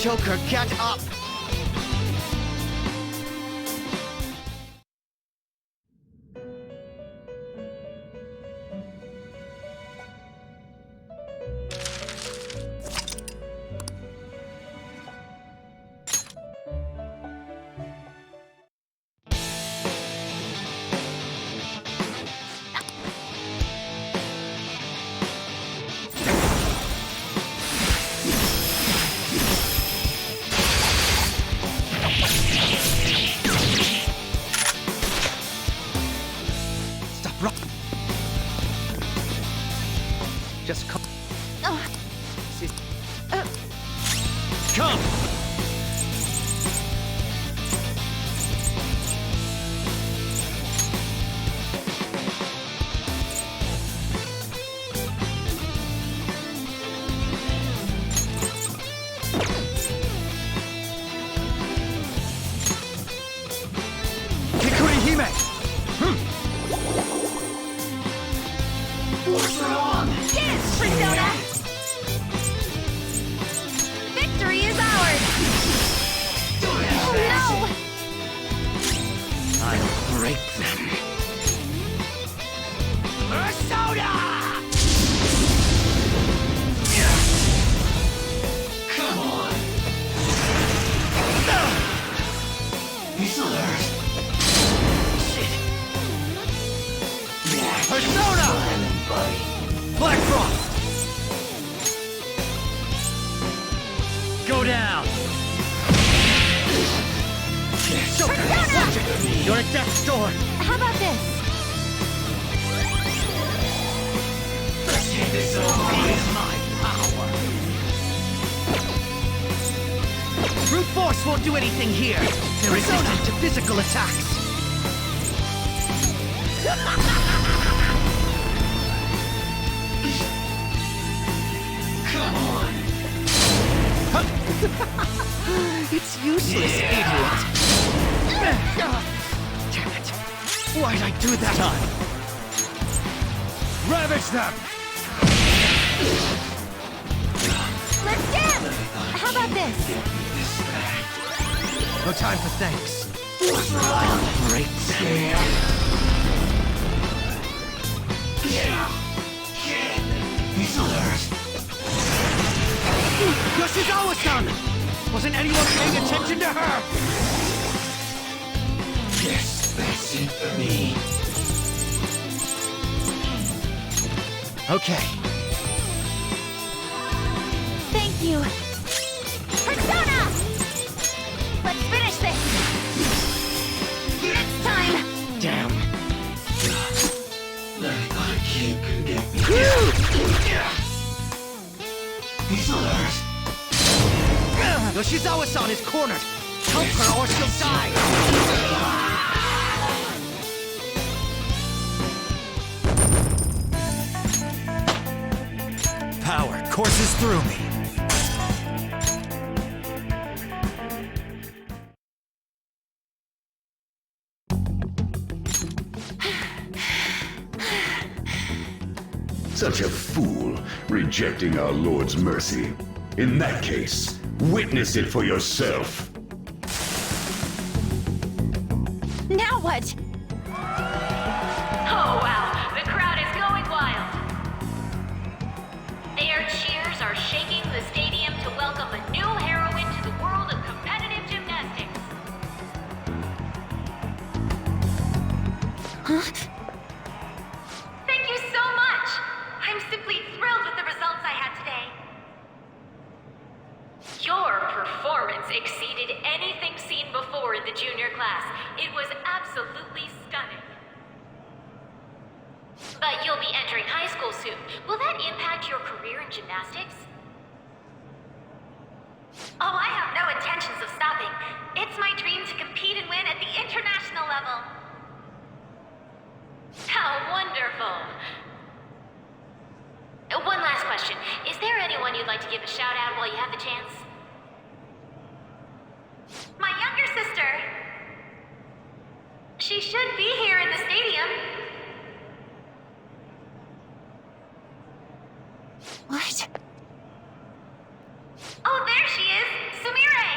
Joker, get up! Just come. Come! Hikuri Hime! What's wrong? Yes, Persona! Victory is ours! Oh no! I'll break them. Persona! Come on! He's alert. Shit! Persona! Black Frost! Go down! Joker, watch it! You're at death's door! How about this? This all is my power! Brute force won't do anything here! They're resistant to physical attacks! Come on! It's useless, idiot! Damn it! Why'd I do that? Time! Ravage them! Let's dance! How about this? No time for thanks. I'll break them. He's alert. Yoshizawa-san! Wasn't anyone paying attention to her? Yes, that's it for me. Okay. Thank you. Persona! Let's finish this! It's time! Damn. That kid can get me. He's alert. Yoshizawa-san is cornered. Help her or she'll die. Power courses through me. Such a fool, rejecting our Lord's mercy. In that case, witness it for yourself. Now what? Oh wow, the crowd is going wild. Their cheers are shaking the stadium to welcome a new heroine to the world of competitive gymnastics. Huh? the junior class. It was absolutely stunning. But you'll be entering high school soon. Will that impact your career in gymnastics? Oh, I have no intentions of stopping. It's my dream to compete and win at the international level. How wonderful. One last question. Is there anyone you'd like to give a shout out while you have the chance? My younger sister. She should be here in the stadium. What? Oh, there she is! Sumire!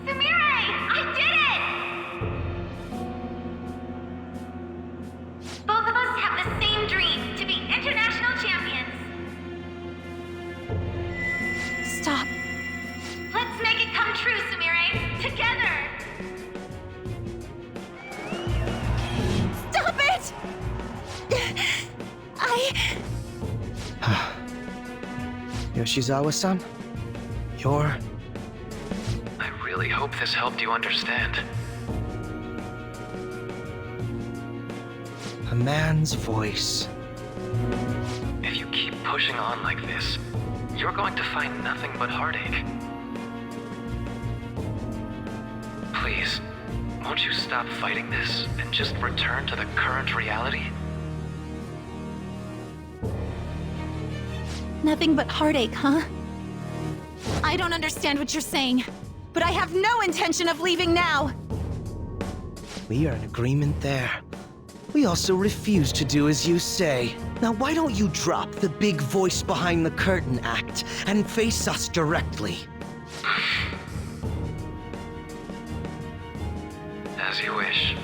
Sumire! I did it! Both of us have the same dream, to be international champions. Stop. Let's make it come true, Sumire! Together! Stop it! Yoshizawa-san, you're... I really hope this helped you understand. a man's voice. If you keep pushing on like this, you're going to find nothing but heartache. Please, won't you stop fighting this and just return to the current reality? Nothing but heartache, huh? I don't understand what you're saying, but I have no intention of leaving now! We are in agreement there. We also refuse to do as you say. Now why don't you drop the big voice behind the curtain act and face us directly? As you wish.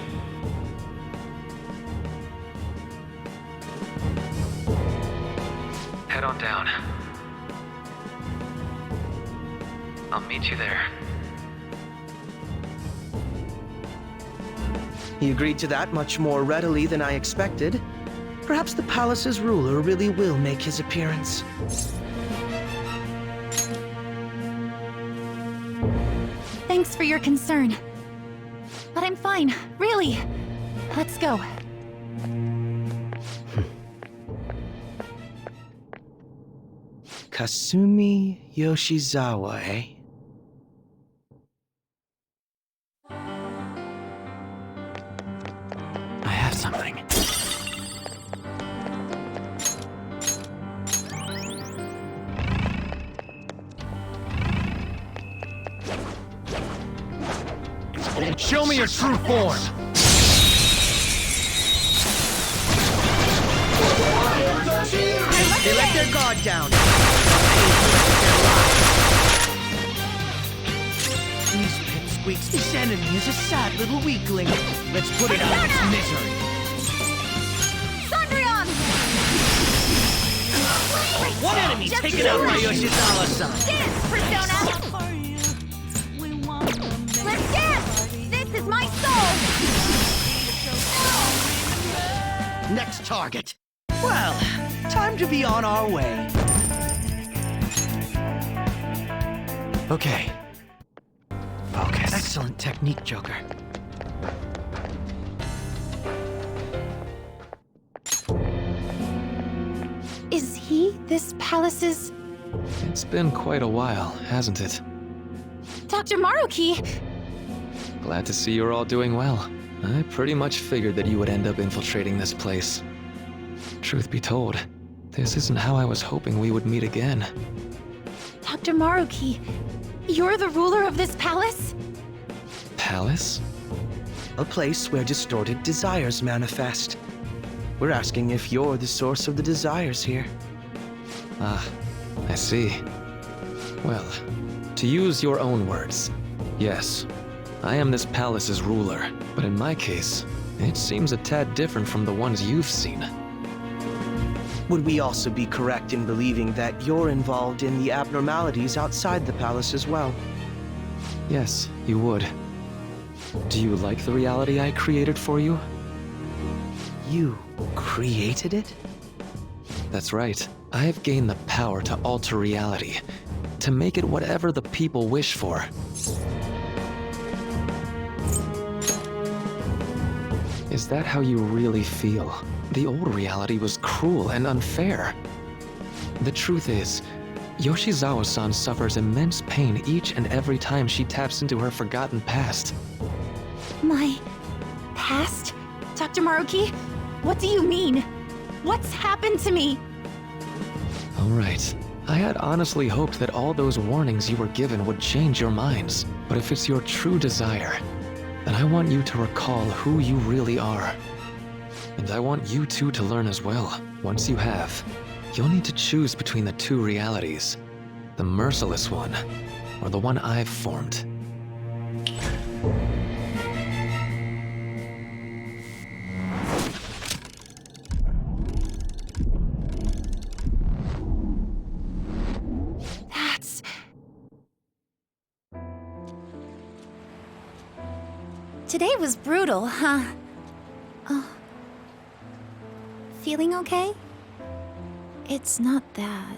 Head on down. I'll meet you there. He agreed to that much more readily than I expected. Perhaps the palace's ruler really will make his appearance. Thanks for your concern. But I'm fine, really. Let's go. Kasumi Yoshizawa, eh? I have something. Show me your true form! They let their guard down. These pipsqueaks, this enemy is a sad little weakling. Let's put it out of its misery. Sandrion! One enemy taken out by Yoshizawa-san. Dance, Persona! Let's dance! This is my soul! Next target. Well, time to be on our way. Okay. Focus. Excellent technique, Joker. Is he this palace's... It's been quite a while, hasn't it? Dr. Maruki? Glad to see you're all doing well. I pretty much figured that you would end up infiltrating this place. Truth be told, this isn't how I was hoping we would meet again. Dr. Maruki, you're the ruler of this palace? Palace? A place where distorted desires manifest. We're asking if you're the source of the desires here. Ah, I see. Well, to use your own words, yes, I am this palace's ruler, but in my case, it seems a tad different from the ones you've seen. Would we also be correct in believing that you're involved in the abnormalities outside the palace as well? Yes, you would. Do you like the reality I created for you? You created it? That's right. I have gained the power to alter reality, to make it whatever the people wish for. Is that how you really feel? The old reality was cruel and unfair. The truth is, Yoshizawa-san suffers immense pain each and every time she taps into her forgotten past. My past? Dr. Maruki, what do you mean? What's happened to me? All right. I had honestly hoped that all those warnings you were given would change your minds. But if it's your true desire, then I want you to recall who you really are. And I want you two to learn as well. Once you have, you'll need to choose between the two realities. The merciless one, or the one I've formed. Today was brutal, huh? Oh. Feeling okay? It's not that.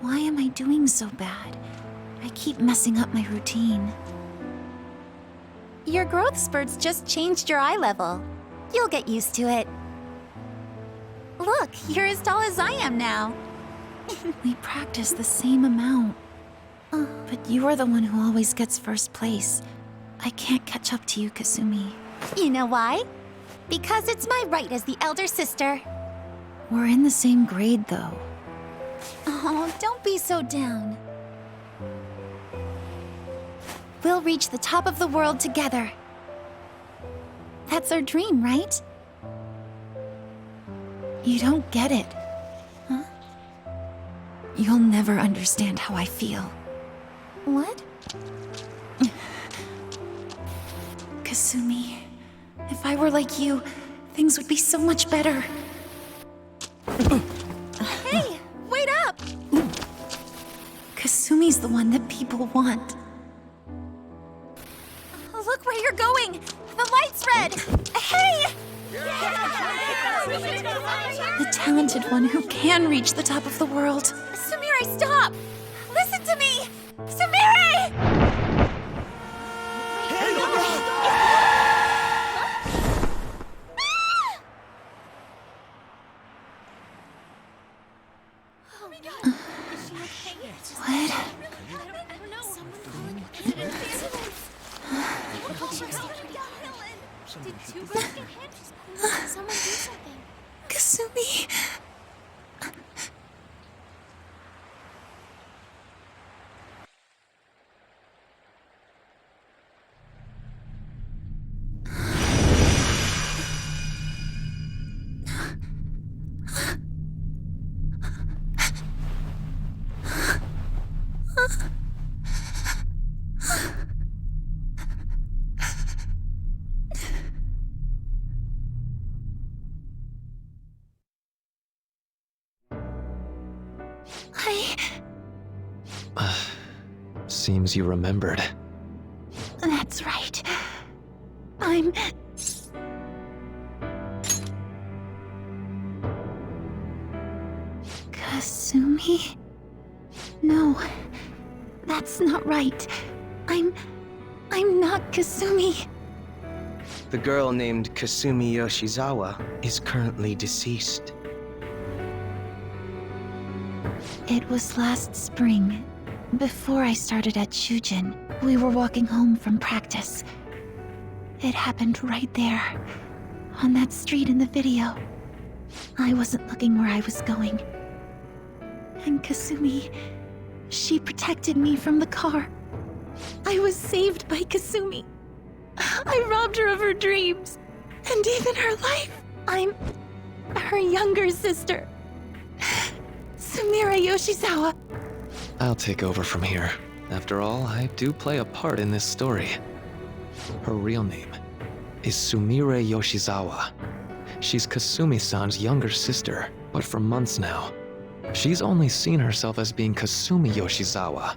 Why am I doing so bad? I keep messing up my routine. Your growth spurts just changed your eye level. You'll get used to it. Look, you're as tall as I am now. We practice the same amount. But you are the one who always gets first place. I can't catch up to you, Kasumi. You know why? Because it's my right as the elder sister. We're in the same grade, though. Oh, don't be so down. We'll reach the top of the world together. That's our dream, right? You don't get it. Huh? You'll never understand how I feel. What? Kasumi, if I were like you, things would be so much better. Hey, wait up! Kasumi's the one that people want. Look where you're going! The light's red! Hey! The talented one who can reach the top of the world. Sumire, stop! Listen to me! Sumire! Kasumi. Seems you remembered. That's right. I'm... Kasumi? No, that's not right. I'm not Kasumi. The girl named Kasumi Yoshizawa is currently deceased. It was last spring. Before I started at Shujin, we were walking home from practice. It happened right there, on that street in the video. I wasn't looking where I was going. And Kasumi, she protected me from the car. I was saved by Kasumi. I robbed her of her dreams, and even her life. I'm her younger sister, Sumire Yoshizawa. I'll take over from here. After all, I do play a part in this story. Her real name is Sumire Yoshizawa. She's Kasumi-san's younger sister, but for months now, she's only seen herself as being Kasumi Yoshizawa,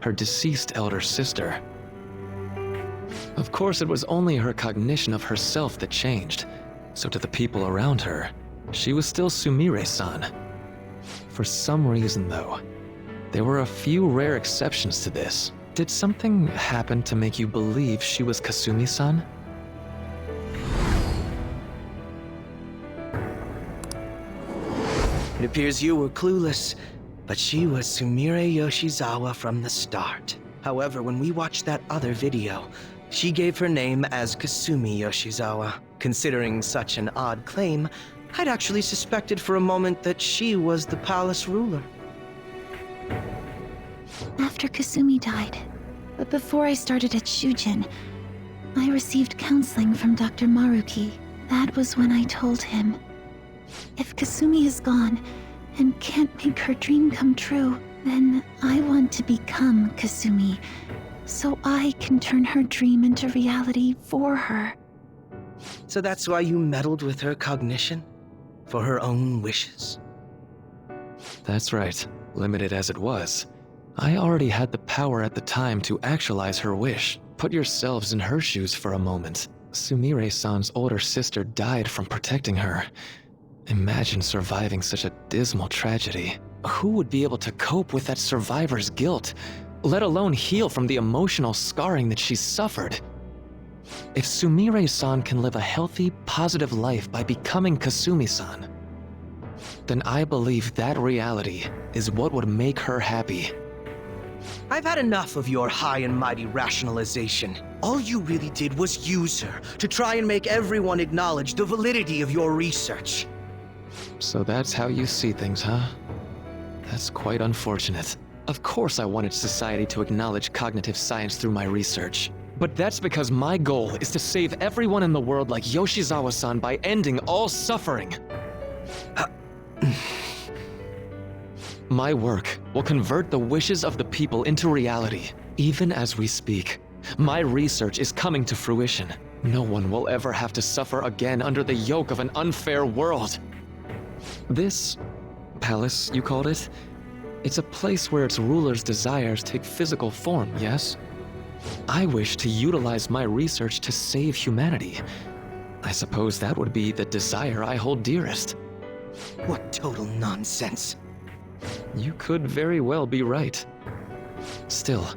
her deceased elder sister. Of course, it was only her cognition of herself that changed, so to the people around her, she was still Sumire-san. For some reason, though, there were a few rare exceptions to this. Did something happen to make you believe she was Kasumi-san? It appears you were clueless, but she was Sumire Yoshizawa from the start. However, when we watched that other video, she gave her name as Kasumi Yoshizawa. Considering such an odd claim, I'd actually suspected for a moment that she was the palace ruler. After Kasumi died, but before I started at Shujin, I received counseling from Dr. Maruki. That was when I told him, if Kasumi is gone and can't make her dream come true, then I want to become Kasumi, so I can turn her dream into reality for her. So that's why you meddled with her cognition? For her own wishes? That's right. Limited as it was, I already had the power at the time to actualize her wish. Put yourselves in her shoes for a moment. Sumire-san's older sister died from protecting her. Imagine surviving such a dismal tragedy. Who would be able to cope with that survivor's guilt, let alone heal from the emotional scarring that she suffered? If Sumire-san can live a healthy, positive life by becoming Kasumi-san, then I believe that reality is what would make her happy. I've had enough of your high and mighty rationalization. All you really did was use her to try and make everyone acknowledge the validity of your research. So that's how you see things, huh? That's quite unfortunate. Of course I wanted society to acknowledge cognitive science through my research. But that's because my goal is to save everyone in the world like Yoshizawa-san by ending all suffering. My work will convert the wishes of the people into reality. Even as we speak, my research is coming to fruition. No one will ever have to suffer again under the yoke of an unfair world. This palace, you called it? It's a place where its ruler's desires take physical form, yes? I wish to utilize my research to save humanity. I suppose that would be the desire I hold dearest. What total nonsense. You could very well be right. Still,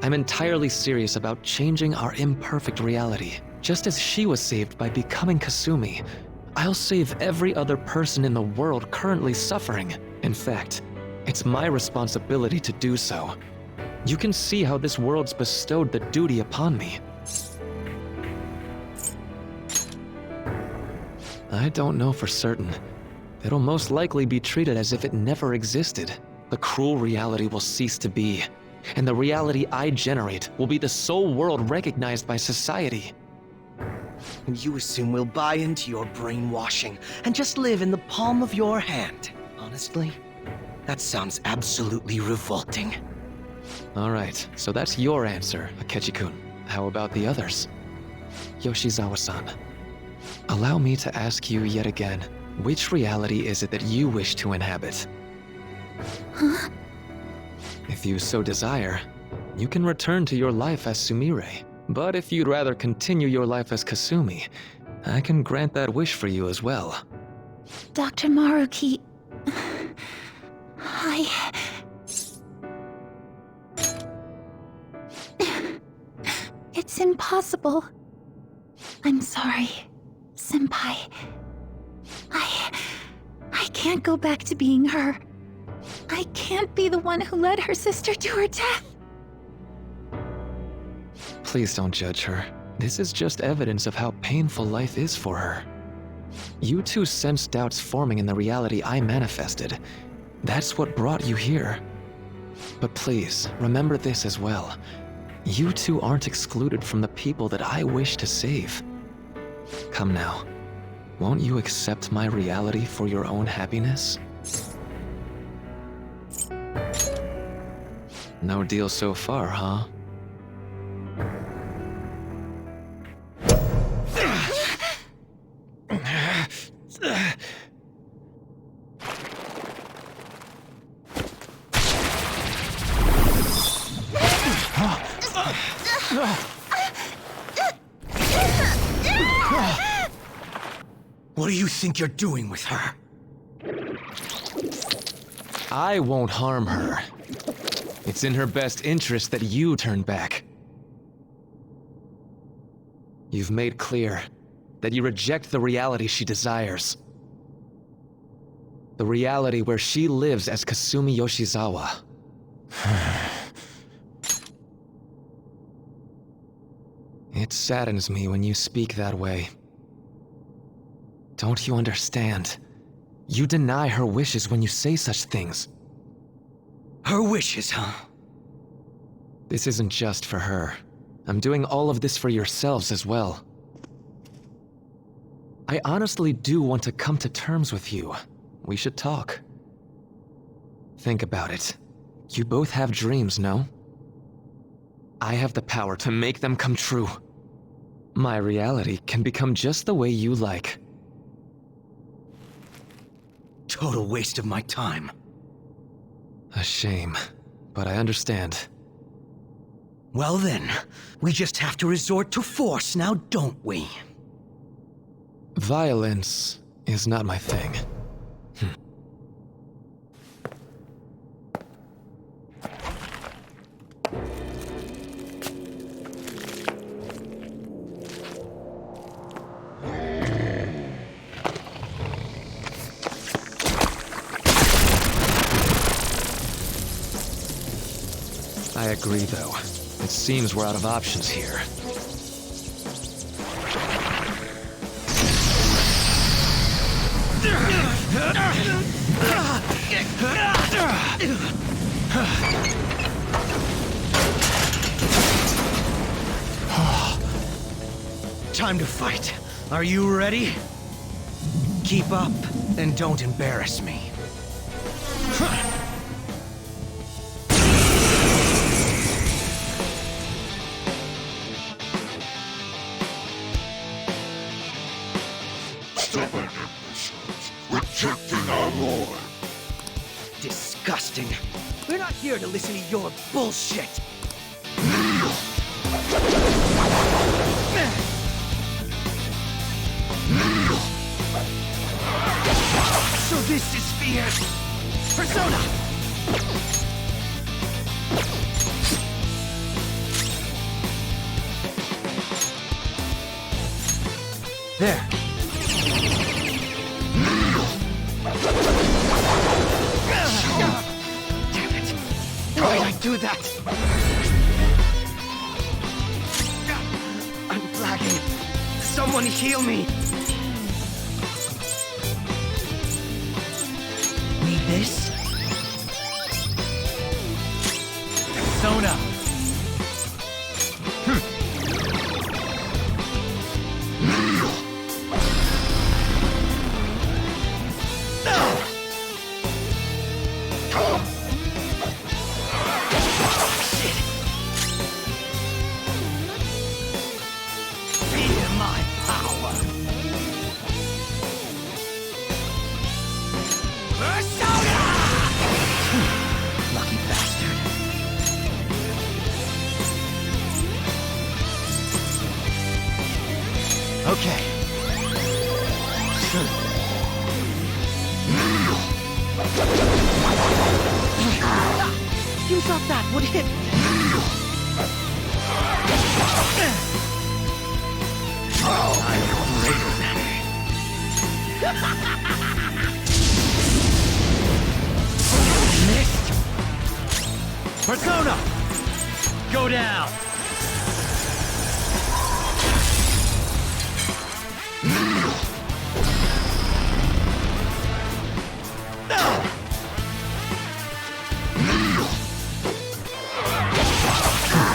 I'm entirely serious about changing our imperfect reality. Just as she was saved by becoming Kasumi, I'll save every other person in the world currently suffering. In fact, it's my responsibility to do so. You can see how this world's bestowed the duty upon me. I don't know for certain. It'll most likely be treated as if it never existed. The cruel reality will cease to be, and the reality I generate will be the sole world recognized by society. And you assume we'll buy into your brainwashing and just live in the palm of your hand. Honestly, that sounds absolutely revolting. All right, so that's your answer, Akechi-kun. How about the others? Yoshizawa-san, allow me to ask you yet again, which reality is it that you wish to inhabit? Huh? If you so desire, you can return to your life as Sumire. But if you'd rather continue your life as Kasumi, I can grant that wish for you as well. Dr. Maruki... It's impossible. I'm sorry, Senpai. I can't go back to being her. I can't be the one who led her sister to her death. Please don't judge her. This is just evidence of how painful life is for her. You two sensed doubts forming in the reality I manifested. That's what brought you here. But please, remember this as well. You two aren't excluded from the people that I wish to save. Come now. Won't you accept my reality for your own happiness? No deal so far, huh? What do you think you're doing with her? I won't harm her. It's in her best interest that you turn back. You've made clear that you reject the reality she desires. The reality where she lives as Kasumi Yoshizawa. It saddens me when you speak that way. Don't you understand? You deny her wishes when you say such things. Her wishes, huh? This isn't just for her. I'm doing all of this for yourselves as well. I honestly do want to come to terms with you. We should talk. Think about it. You both have dreams, no? I have the power to make them come true. My reality can become just the way you like. Total waste of my time. A shame, but I understand. Well then, we just have to resort to force now, don't we? Violence is not my thing. I agree, though. It seems we're out of options here. Time to fight. Are you ready? Keep up, and don't embarrass me. Stubborn imbeciles, rejecting our lord. Disgusting. We're not here to listen to your bullshit. So this is fear. Persona! There. Damn it. Why'd I do that? I'm lagging. Someone heal me. Need this? Persona. Okay. You thought that would hit me. I'm greater than. Missed. Persona! Go down!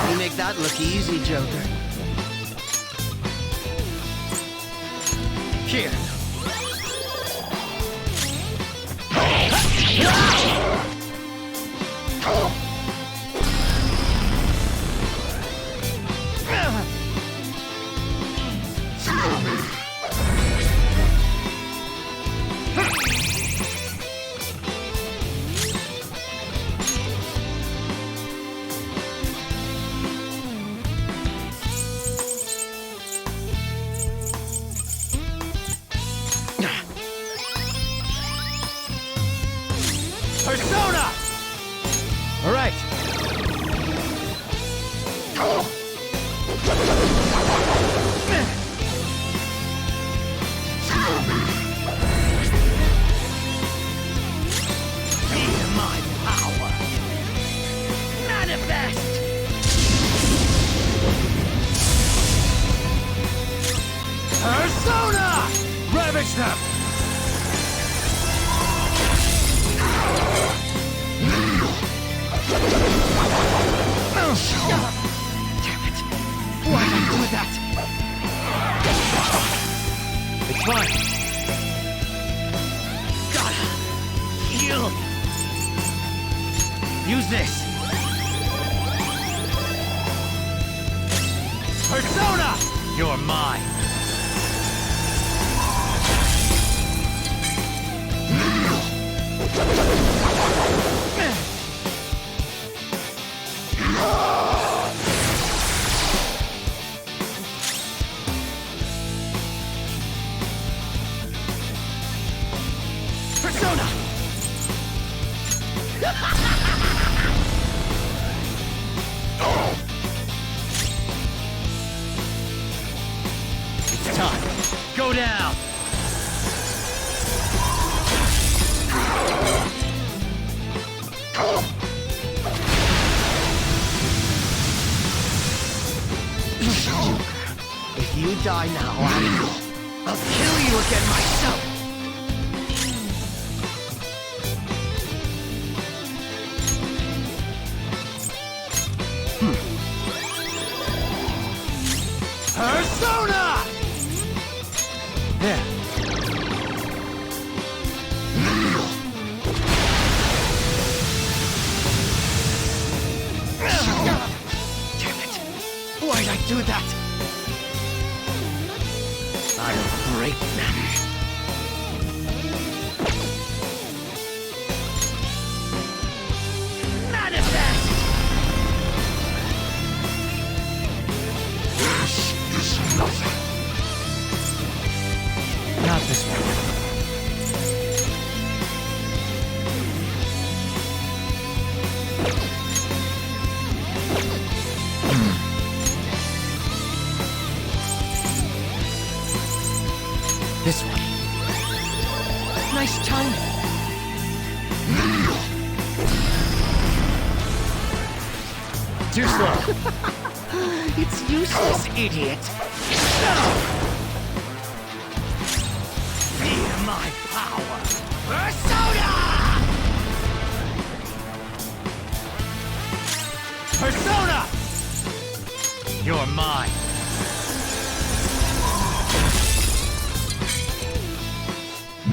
You make that look easy, Joker. Here. Persona! Finish them! Damn it! Why did I do that? It's fine. Gotta heal. Use this. Persona! You're mine. Persona! It's time. Go down. If you die now, I'll kill you again myself! Persona! There. Damn it! Why'd I do that? I'll break them. Manifest! This is nothing. Not this one. This one. Nice timing. Too slow. It's useless, idiot. Feel my power. Persona! Persona! You're mine.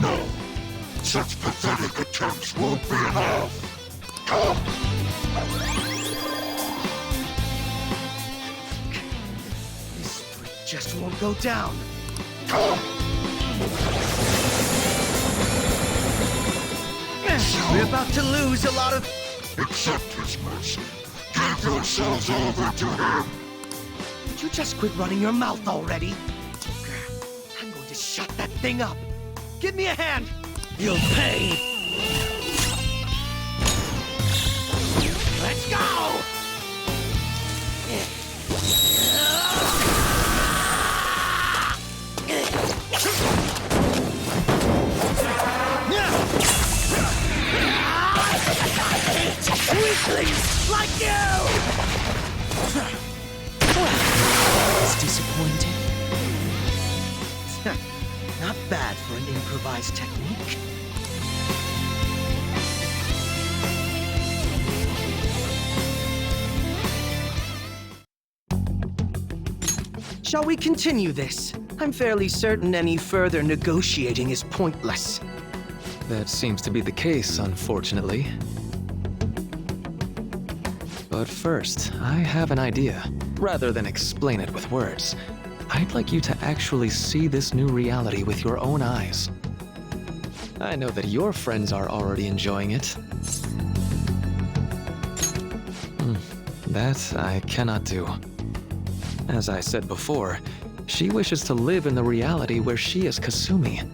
No. Such pathetic attempts won't be enough. Come. This just won't go down. Come. We're about to lose a lot of... Accept his mercy. Give yourselves over to him. Would you just quit running your mouth already? I'm going to shut that thing up. Give me a hand. You'll pay. Let's go! Weaklings like you! It's disappointing. Not bad for an improvised technique. Shall we continue this? I'm fairly certain any further negotiating is pointless. That seems to be the case, unfortunately. But first, I have an idea. Rather than explain it with words, I'd like you to actually see this new reality with your own eyes. I know that your friends are already enjoying it. That I cannot do. As I said before, she wishes to live in the reality where she is Kasumi.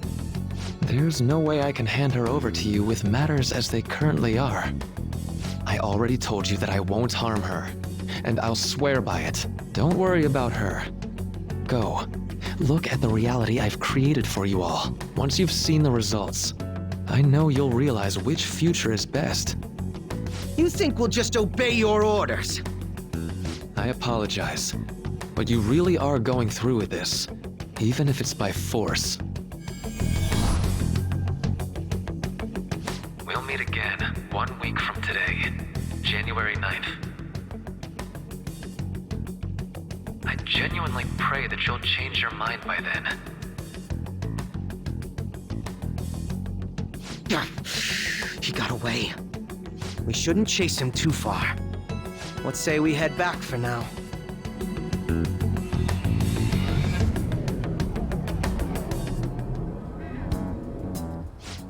There's no way I can hand her over to you with matters as they currently are. I already told you that I won't harm her, and I'll swear by it. Don't worry about her. Go. Look at the reality I've created for you all. Once you've seen the results, I know you'll realize which future is best. You think we'll just obey your orders? I apologize, but you really are going through with this, even if it's by force. meet again 1 week from today, January 9th. I genuinely pray that you'll change your mind by then. He got away. We shouldn't chase him too far. Let's say we head back for now.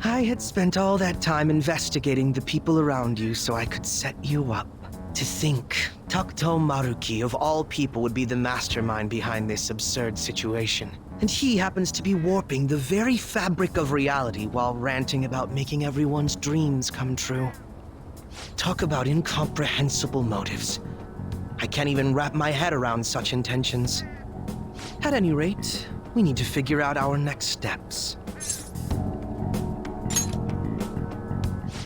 I had spent all that time investigating the people around you so I could set you up. To think, Takuto Maruki of all people would be the mastermind behind this absurd situation. And he happens to be warping the very fabric of reality while ranting about making everyone's dreams come true. Talk about incomprehensible motives. I can't even wrap my head around such intentions. At any rate, we need to figure out our next steps.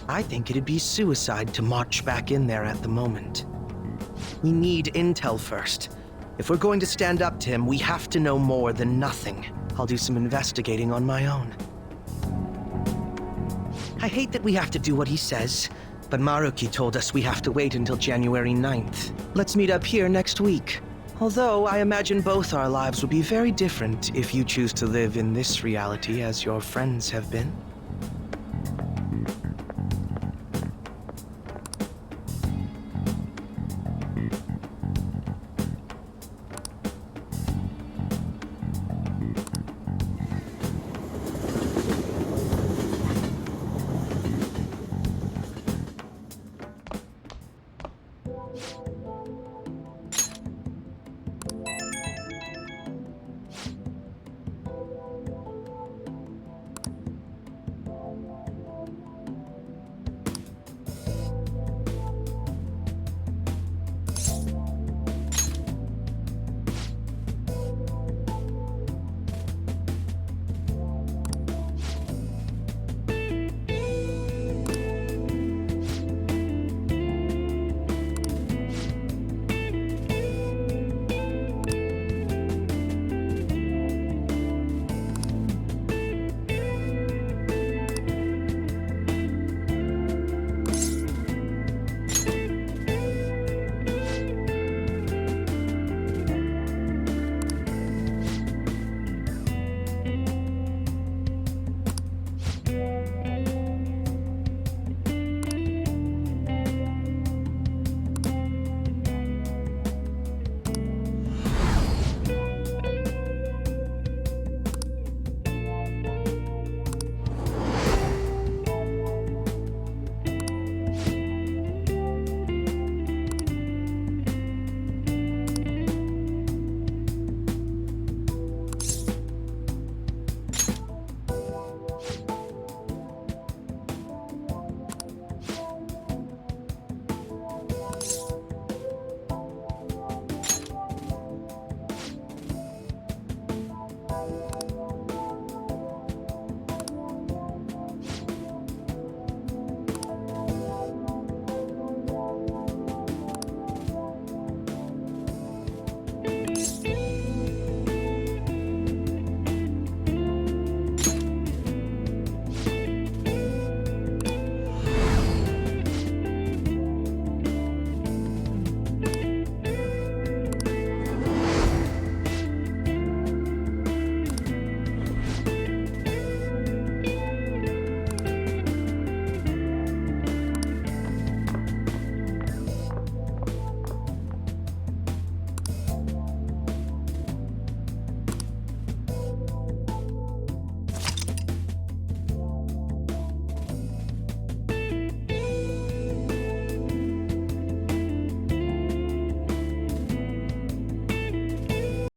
I think it'd be suicide to march back in there at the moment. We need intel first. If we're going to stand up to him, we have to know more than nothing. I'll do some investigating on my own. I hate that we have to do what he says, but Maruki told us we have to wait until January 9th. Let's meet up here next week. Although I imagine both our lives would be very different if you choose to live in this reality as your friends have been.